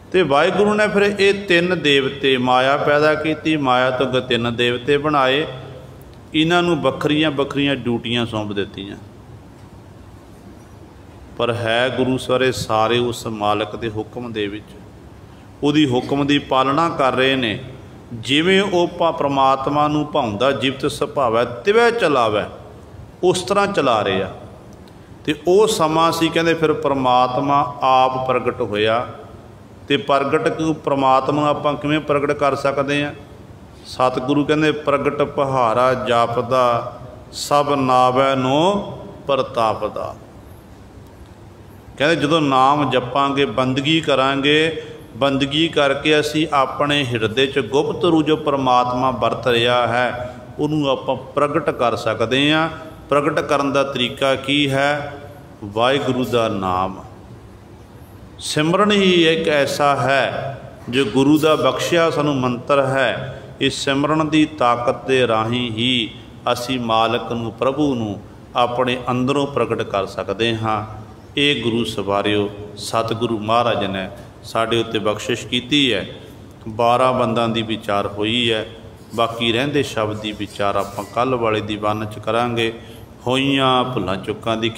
तो वाहिगुरु ने फिर ये तीन देवते माया पैदा की, माया तो अगे तीन देवते बनाए, इन्हों बखरियां बखरियां ड्यूटियां सौंप दित्तियां। पर है गुरु सारे सारे उस मालक के हुक्म दे विच, उहदी हुक्म की पालना कर रहे ने। जिवें वो परमात्मा नूं भाउंदा जिव तिस भावै तिवै चलावै, उस तरह चला रहे आ। तो वो समा सी कहते फिर परमात्मा आप प्रगट होया। तो प्रगट परमात्मा आपां किवें प्रगट कर सकते हैं? सतगुरु कहते प्रगट पहारा जापदा, सब नावै नो प्रतापदा। कहते जो नाम जपांगे, बंदगी करांगे, बंदगी करके असी अपने हिरदे च गुप्त रूप जो परमात्मा वरत रहा है उन्होंने आपां प्रगट कर सकते हैं। प्रगट करन दा तरीका की है? वाहिगुरु दा नाम सिमरन ही एक ऐसा है जो गुरु दा बख्शिया सानू मंत्र है। इस सिमरन की ताकत के राही ही असी मालक नूं प्रभु नूं अपने अंदरों प्रगट कर सकते हाँ। ये गुरु सवारियो सतगुरु महाराज ने साढ़े उत्ते बख्शिश की है। 12 बंदा की विचार हुई है, बाकी रहिंदे शब्द की विचार आपां कल वाले दीवान च करांगे। होइयां भुलां चुकां दी